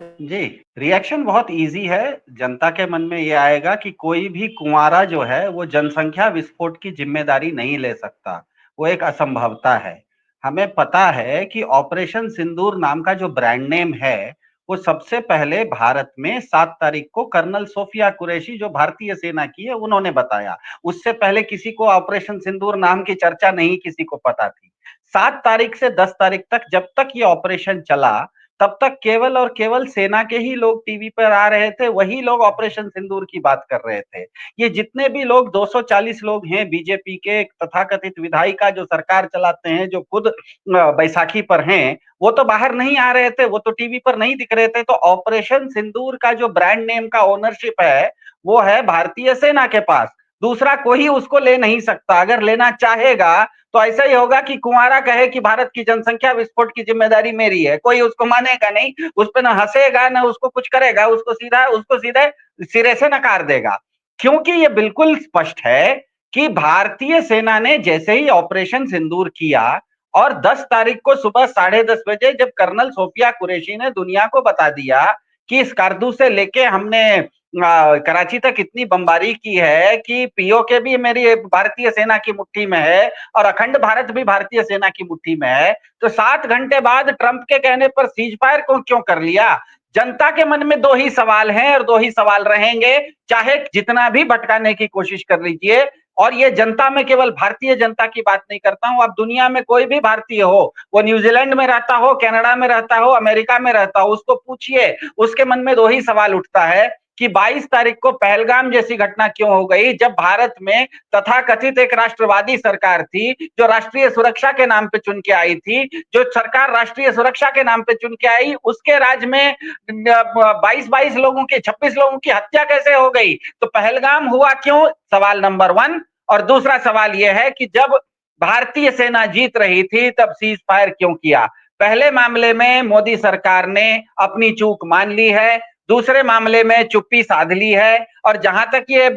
जी, रिएक्शन बहुत इजी है। जनता के मन में ये आएगा कि कोई भी कुंवारा जो है वो जनसंख्या विस्फोट की जिम्मेदारी नहीं ले सकता, वो एक असंभवता है। हमें पता है कि ऑपरेशन सिंदूर नाम का जो ब्रांड नेम है वो सबसे पहले भारत में 7 तारीख को कर्नल सोफिया कुरैशी जो भारतीय सेना की है उन्होंने बताया। उससे पहले किसी को ऑपरेशन सिंदूर नाम की चर्चा नहीं किसी को पता थी। 7 तारीख से 10 तारीख तक जब तक ये ऑपरेशन चला तब तक केवल और केवल सेना के ही लोग टीवी पर आ रहे थे, वही लोग ऑपरेशन सिंदूर की बात कर रहे थे। ये जितने भी लोग 240 लोग हैं बीजेपी के तथाकथित विधायिका जो सरकार चलाते हैं, जो खुद बैसाखी पर हैं, वो तो बाहर नहीं आ रहे थे, वो तो टीवी पर नहीं दिख रहे थे। तो ऑपरेशन सिंदूर का जो ब्रांड नेम का ओनरशिप है, वो है भारतीय सेना के पास। दूसरा कोई उसको ले नहीं सकता। अगर लेना चाहेगा तो ऐसा ही होगा कि कुंवारा कहे कि भारत की जनसंख्या विस्फोट की जिम्मेदारी मेरी है, कोई उसको मानेगा नहीं, उस पर न हंसेगा न उसको कुछ करेगा, उसको सीधे सिरे से नकार देगा। क्योंकि ये बिल्कुल स्पष्ट है कि भारतीय सेना ने जैसे ही ऑपरेशन सिंदूर किया और 10 तारीख को सुबह 10:30 बजे जब कर्नल सोफिया कुरैशी ने दुनिया को बता दिया कि स्कार्दू से लेके हमने कराची तक इतनी बमबारी की है कि पीओके भी मेरी भारतीय सेना की मुट्ठी में है और अखंड भारत भी भारतीय सेना की मुट्ठी में है, तो 7 घंटे बाद ट्रंप के कहने पर सीज फायर को क्यों कर लिया? जनता के मन में 2 ही सवाल हैं और 2 ही सवाल रहेंगे, चाहे जितना भी भटकाने की कोशिश कर लीजिए। और ये जनता में केवल भारतीय जनता की बात नहीं करता हूं, अब दुनिया में कोई भी भारतीय हो, वो न्यूजीलैंड में रहता हो, कनाडा में रहता हो, अमेरिका में रहता हो, उसको पूछिए, उसके मन में 2 ही सवाल उठता है कि 22 तारीख को पहलगाम जैसी घटना क्यों हो गई, जब भारत में तथाकथित एक राष्ट्रवादी सरकार थी जो राष्ट्रीय सुरक्षा के नाम पे चुन के आई थी, जो सरकार राष्ट्रीय सुरक्षा के नाम पे चुन के आई, उसके राज में 22 लोगों की 26 लोगों की हत्या कैसे हो गई? तो पहलगाम हुआ क्यों? सवाल नंबर 1। और दूसरा सवाल यह है कि जब भारतीय सेना जीत रही थी तब सीज फायर क्यों किया? पहले मामले में मोदी सरकार ने अपनी चूक मान ली है, दूसरे मामले में चुप्पी साध ली है। और जहां तक ये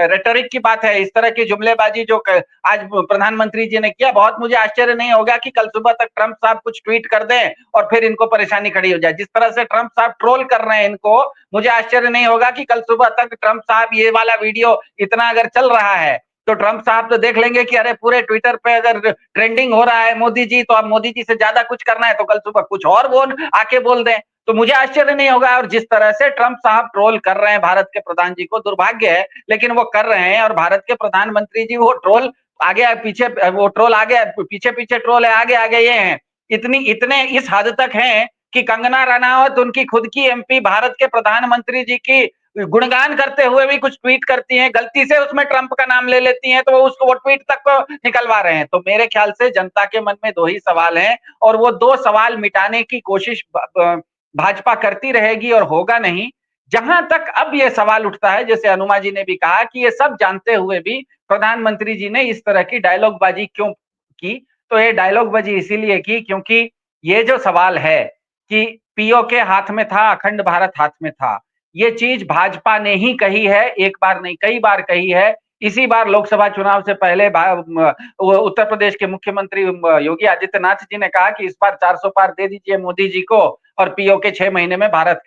रेटोरिक की बात है, इस तरह की जुमलेबाजी जो आज प्रधानमंत्री जी ने किया, बहुत मुझे आश्चर्य नहीं होगा कि कल सुबह तक ट्रंप साहब कुछ ट्वीट कर दें और फिर इनको परेशानी खड़ी हो जाए। जिस तरह से ट्रंप साहब ट्रोल कर रहे हैं इनको, मुझे आश्चर्य नहीं होगा कि कल सुबह तक ट्रंप साहब ये वाला वीडियो इतना अगर चल रहा है तो ट्रंप साहब तो देख लेंगे कि अरे पूरे ट्विटर पे अगर ट्रेंडिंग हो रहा है मोदी जी, तो अब मोदी जी से ज्यादा कुछ करना है तो कल सुबह कुछ और वो आके बोल दें, तो मुझे आश्चर्य नहीं होगा। और जिस तरह से ट्रंप साहब ट्रोल कर रहे हैं भारत के प्रधान जी को, दुर्भाग्य है लेकिन वो कर रहे हैं। और भारत के प्रधानमंत्री जी वो ट्रोल आगे पीछे, वो ट्रोल आगे पीछे पीछे ट्रोल है, आगे आगे ये हैं, इतने इस हद तक हैं कि कंगना रनावत उनकी खुद की एमपी भारत के प्रधानमंत्री जी की गुणगान करते हुए भी कुछ ट्वीट करती हैं, गलती से उसमें ट्रंप का नाम ले लेती हैं तो वो ट्वीट तक को निकलवा रहे हैं। तो मेरे ख्याल से जनता के मन में दो ही सवाल हैं और वो दो सवाल मिटाने की कोशिश भाजपा करती रहेगी और होगा नहीं। जहां तक अब ये सवाल उठता है, जैसे अनुमा जी ने भी कहा कि ये सब जानते हुए भी प्रधानमंत्री जी ने इस तरह की डायलॉगबाजी क्यों की, तो ये डायलॉगबाजी इसीलिए की क्योंकि ये जो सवाल है कि पीओके हाथ में था, अखंड भारत हाथ में था, ये चीज भाजपा ने ही कही है, एक बार नहीं कई बार कही है। इसी बार लोकसभा चुनाव से पहले उत्तर प्रदेश के मुख्यमंत्री योगी आदित्यनाथ जी ने कहा कि इस बार 400 पार दे दीजिए मोदी जी को और पीओके 6 महीने में भारत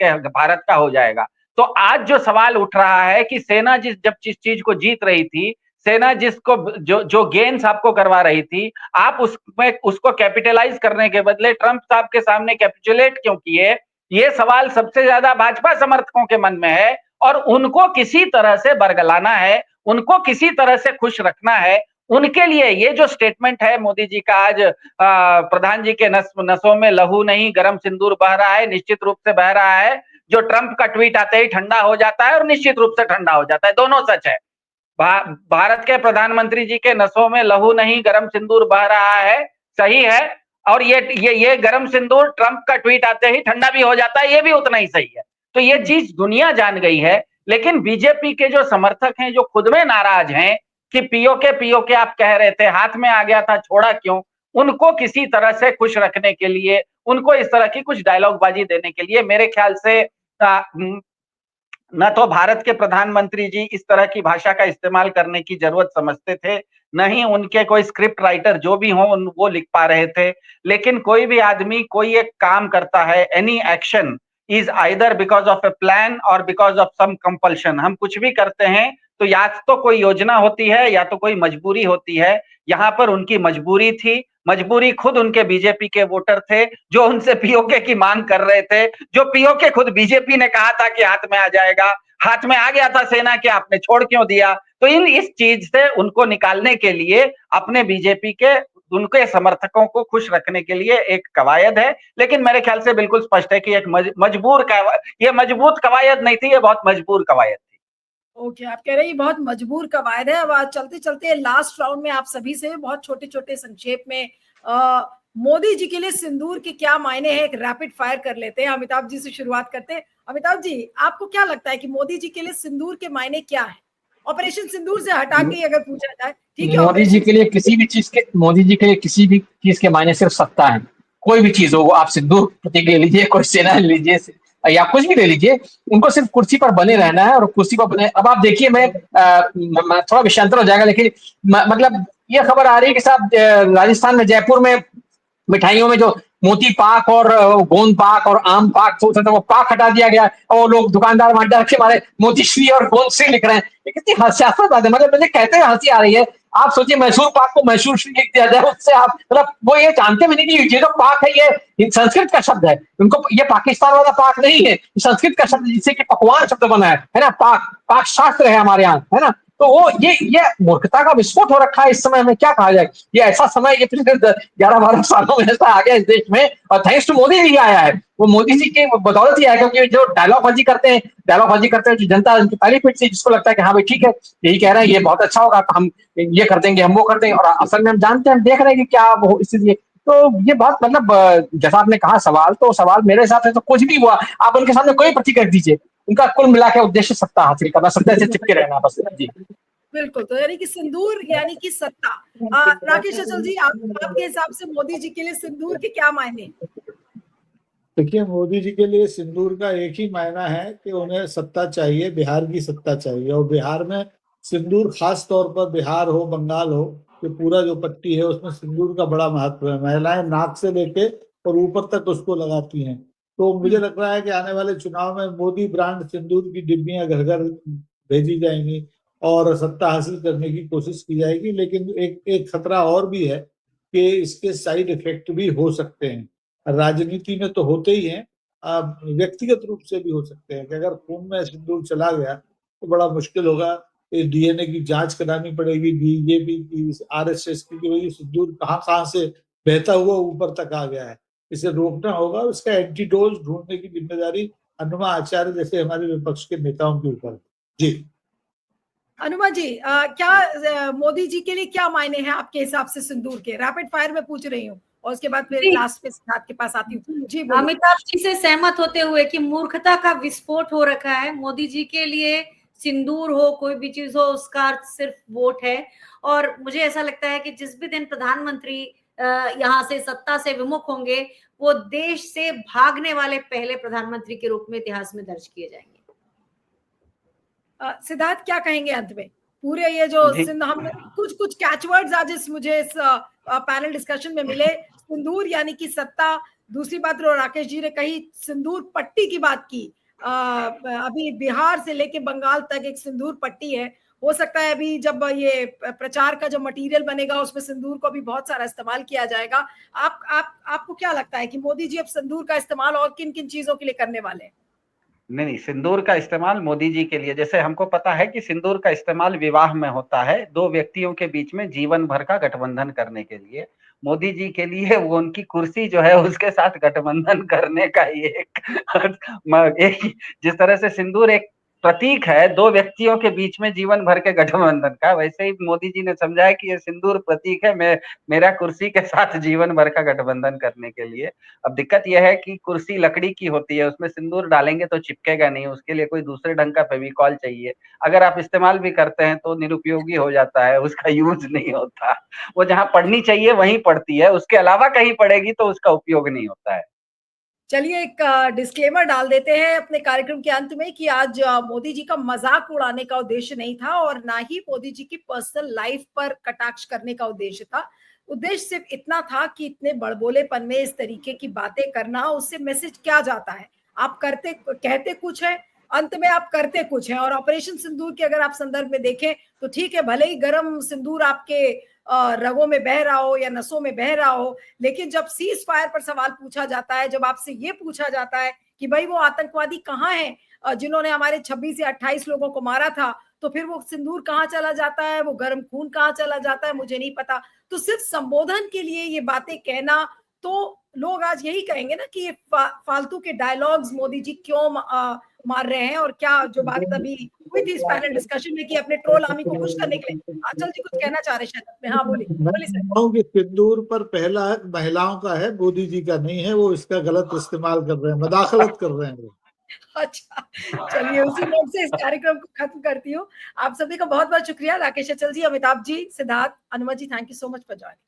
का हो जाएगा। तो आज जो सवाल उठ रहा है कि सेना जब जिस चीज को जीत रही थी, सेना जिसको जो गेन्स आपको करवा रही थी, आप उसको कैपिटलाइज करने के बदले ट्रंप साहब के सामने कैपिचुलेट क्यों किए? ये सवाल सबसे ज्यादा भाजपा समर्थकों के मन में है और उनको किसी तरह से बरगलाना है, उनको किसी तरह से खुश रखना है। उनके लिए ये जो स्टेटमेंट है मोदी जी का आज, प्रधान जी के नसों में लहू नहीं गरम सिंदूर बह रहा है, निश्चित रूप से बह रहा है। जो ट्रंप का ट्वीट आते ही ठंडा हो जाता है और निश्चित रूप से ठंडा हो जाता है, दोनों सच है। भारत के प्रधानमंत्री जी के नसों में लहू नहीं गरम सिंदूर बह रहा है, सही है। और ये गरम सिंदूर ट्रंप का ट्वीट आते ही ठंडा भी हो जाता है, ये भी उतना ही सही है। तो ये चीज दुनिया जान गई है। लेकिन बीजेपी के जो समर्थक हैं, जो खुद में नाराज हैं कि पीओके आप कह रहे थे, हाथ में आ गया था, छोड़ा क्यों, उनको किसी तरह से खुश रखने के लिए, उनको इस तरह की कुछ डायलॉगबाजी देने के लिए मेरे ख्याल से न तो भारत के प्रधानमंत्री जी इस तरह की भाषा का इस्तेमाल करने की जरूरत समझते थे, न ही उनके कोई स्क्रिप्ट राइटर जो भी हों वो लिख पा रहे थे। लेकिन कोई भी आदमी कोई एक काम करता है, any action is either because of A plan और बिकॉज ऑफ सम कंपल्शन। हम कुछ भी करते हैं तो या तो कोई योजना होती है या तो कोई मजबूरी होती है। यहाँ पर उनकी मजबूरी थी, मजबूरी खुद उनके बीजेपी के वोटर थे जो उनसे पीओके की मांग कर रहे थे, जो पीओके खुद बीजेपी ने कहा था कि हाथ में आ जाएगा, हाथ में आ गया था सेना के, आपने छोड़ क्यों दिया? तो इस चीज से उनको निकालने के लिए अपने बीजेपी के उनके समर्थकों को खुश रखने के लिए एक कवायद है। लेकिन मेरे ख्याल से बिल्कुल स्पष्ट है कि एक ये मजबूत कवायद नहीं थी, ये बहुत मजबूर कवायद थी। ओके, आप कह रहे हैं ये बहुत मजबूर कवायद है। अब आज चलते चलते लास्ट राउंड में आप सभी से बहुत छोटे छोटे संक्षेप में मोदी जी के लिए सिंदूर के क्या मायने हैं, एक रैपिड फायर कर लेते हैं। अमिताभ जी से शुरुआत करते हैं। अमिताभ जी, आपको क्या लगता है कि मोदी जी के लिए सिंदूर के मायने क्या है? ऑपरेशन सिंदूर से हटा के अगर पूछा जाए, ठीक है, मोदी जी के लिए किसी भी चीज के मायने सिर्फ सत्ता है। कोई भी चीज हो, वो आप सिंदूर प्रतीक ले लीजिए, कोई सेना ले लीजिए या कुछ भी ले लीजिए, उनको सिर्फ कुर्सी पर बने रहना है और कुर्सी पर बने। अब आप देखिए, मैं थोड़ा विषयांतर हो जाएगा, लेकिन मतलब ये खबर आ रही है कि साहब राजस्थान में जयपुर में मिठाइयों में जो मोती पाक और गोंद पाक और आम पाक सोचते थे, वो पाक हटा दिया गया और वो लोग दुकानदार वहां के मारे मोतीश्री और गोंद श्री लिख रहे हैं। ये कितनी हास्यास्पद बात है। मतलब मुझे कहते हुए हंसी आ रही है। आप सोचिए, मैसूर पाक को मैसूर श्री लिख दिया जाए, उससे आप मतलब वो ये जानते भी नहीं कि ये जो पाक है ये संस्कृत का शब्द है। उनको ये पाकिस्तान वाला पाक नहीं है, संस्कृत का शब्द जिससे कि पकवान शब्द बना है ना। पाक शास्त्र है हमारे यहाँ, है ना। तो वो ये मूर्खता का विस्फोट हो रखा है इस समय। हमें क्या कहा जाए, ये ऐसा समय, ये पिछले 11-12 सालों में ऐसा आ गया इस देश में, और थैंक्स टू मोदी जी आया है। वो मोदी जी के बदौलत ही आया, क्योंकि जो डायलॉगबाजी करते हैं जो जनता उनकी पहली पीठ से, जिसको लगता है कि हाँ भाई ठीक है, यही कह रहे हैं, ये बहुत अच्छा होगा, हम ये कर देंगे, हम वो कर देंगे, और असल में हम जानते हैं, हम देख रहे हैं कि क्या वो स्थिति है। तो ये बात मतलब जैसा आपने कहा सवाल मेरे हिसाब से तो कुछ भी हुआ, आप उनके सामने कोई प्रतीक रख दीजिए, उनका कुल मिला के उद्देश्य सत्ता हासिल करना, सत्ता से चिपके रहना बस जी। बिल्कुल, तो यानी कि सिंदूर यानी कि सत्ता। राकेश अचल जी, आपके हिसाब से मोदी जी के लिए सिंदूर के क्या मायने? देखिए, मोदी जी के लिए सिंदूर का एक ही मायना है कि उन्हें सत्ता चाहिए, बिहार की सत्ता चाहिए। और बिहार में सिंदूर, खास तौर पर बिहार हो, बंगाल हो, ये पूरा जो पट्टी है उसमें सिंदूर का बड़ा महत्व है। महिलाएं नाक से लेके और ऊपर तक उसको लगाती हैं। तो मुझे लग रहा है कि आने वाले चुनाव में मोदी ब्रांड सिंदूर की डिब्बियां घर घर भेजी जाएंगी और सत्ता हासिल करने की कोशिश की जाएगी। लेकिन एक खतरा और भी है कि इसके साइड इफेक्ट भी हो सकते हैं। राजनीति में तो होते ही हैं, व्यक्तिगत रूप से भी हो सकते हैं कि अगर खून में सिंदूर चला गया तो बड़ा मुश्किल होगा। डीएनए की जांच करानी पड़ेगी, बीजेपी की, आरएसएस की, वही सिंदूर कहाँ कहाँ से बहता हुआ ऊपर तक आ गया है। इसे रोकना होगा, इसका एंटीडोज ढूंढने की जिम्मेदारी अनुमा आचार्य जैसे हमारे विपक्ष के नेताओं के ऊपर। जी अनुमा जी, क्या मोदी जी के लिए क्या मायने हैं आपके हिसाब से सिंदूर के? रैपिड फायर में पूछ रही हूँ और उसके बाद फिर लास्ट में सिद्धार्थ के पास आती हूँ। जी बोलिए। अमिताभ जी से सहमत होते हुए कि मूर्खता का विस्फोट हो रखा है, मोदी जी के लिए सिंदूर हो कोई भी चीज हो उसका अर्थ सिर्फ वोट है। और मुझे ऐसा लगता है कि जिस भी दिन प्रधानमंत्री यहाँ से सत्ता से विमुख होंगे, वो देश से भागने वाले पहले प्रधानमंत्री के रूप में इतिहास में दर्ज किए जाएंगे। सिद्धार्थ क्या कहेंगे अंत में? पूरे ये जो हमने कुछ कैचवर्ड्स आज मुझे इस पैनल डिस्कशन में मिले, सिंदूर यानी कि सत्ता, दूसरी बात राकेश जी ने कही सिंदूर पट्टी की बात की। अभी बिहार से लेके बंगाल तक एक सिंदूर पट्टी है। हो सकता है अभी जब ये प्रचार का जो मटेरियल बनेगा उसमें सिंदूर को भी बहुत सारा इस्तेमाल किया जाएगा। आपको क्या लगता है कि मोदी जी अब सिंदूर का इस्तेमाल और किन किन चीजों के लिए करने वाले हैं? नहीं, सिंदूर का इस्तेमाल मोदी जी के लिए, जैसे हमको पता है कि सिंदूर का इस्तेमाल विवाह में होता है, दो व्यक्तियों के बीच में जीवन भर का गठबंधन करने के लिए। मोदी जी के लिए वो उनकी कुर्सी जो है उसके साथ गठबंधन करने का ही एक जिस तरह से सिंदूर एक प्रतीक है दो व्यक्तियों के बीच में जीवन भर के गठबंधन का, वैसे ही मोदी जी ने समझा है कि ये सिंदूर प्रतीक है मेरा कुर्सी के साथ जीवन भर का गठबंधन करने के लिए। अब दिक्कत यह है कि कुर्सी लकड़ी की होती है, उसमें सिंदूर डालेंगे तो चिपकेगा नहीं, उसके लिए कोई दूसरे ढंग का फेविकॉल चाहिए। अगर आप इस्तेमाल भी करते हैं तो निरुपयोगी हो जाता है, उसका यूज नहीं होता। वो जहाँ पड़नी चाहिए वहीं पड़ती है, उसके अलावा कहीं पड़ेगी तो उसका उपयोग नहीं होता है। चलिए एक डिस्क्लेमर डाल देते हैं अपने कार्यक्रम के अंत में कि आज मोदी जी का मजाक उड़ाने का उद्देश्य नहीं था और ना ही मोदी जी की पर्सनल लाइफ पर कटाक्ष करने का उद्देश्य था। उद्देश्य सिर्फ इतना था कि इतने बड़बोलेपन में इस तरीके की बातें करना, उससे मैसेज क्या जाता है? आप कहते कुछ है, अंत में आप करते कुछ है। और ऑपरेशन सिंदूर के अगर आप संदर्भ में देखें तो ठीक है, भले ही गर्म सिंदूर आपके रगों में बह रहा हो या नसों में बह रहा हो, लेकिन जब सीज फायर पर सवाल पूछा जाता है, जब आपसे ये पूछा जाता है कि भाई वो आतंकवादी कहाँ हैं जिन्होंने हमारे 26 या 28 लोगों को मारा था, तो फिर वो सिंदूर कहाँ चला जाता है, वो गर्म खून कहाँ चला जाता है, मुझे नहीं पता। तो सिर्फ संबोधन के लिए ये बातें कहना, तो लोग आज यही कहेंगे ना कि ये फालतू के डायलॉग्स मोदी जी क्यों मार रहे हैं। और क्या जो बात अभी हुई थी इस पैनल डिस्कशन में कि अपने ट्रोल आर्मी को खुश करने के लिए, आंचल जी कुछ कहना चाह रहे शायद। हाँ बोलिए सर। सिंदूर पर पहला हक महिलाओं का है, मोदी जी का नहीं है। वो इसका गलत इस्तेमाल कर रहे हैं, मदाखलत कर रहे हैं। अच्छा, चलिए उसी नोट से इस कार्यक्रम को खत्म करती हूँ। आप सभी का बहुत बहुत शुक्रिया। Rakesh Achal ji, Amitabh ji, Siddharth, Anuma ji, thank you so much for joining.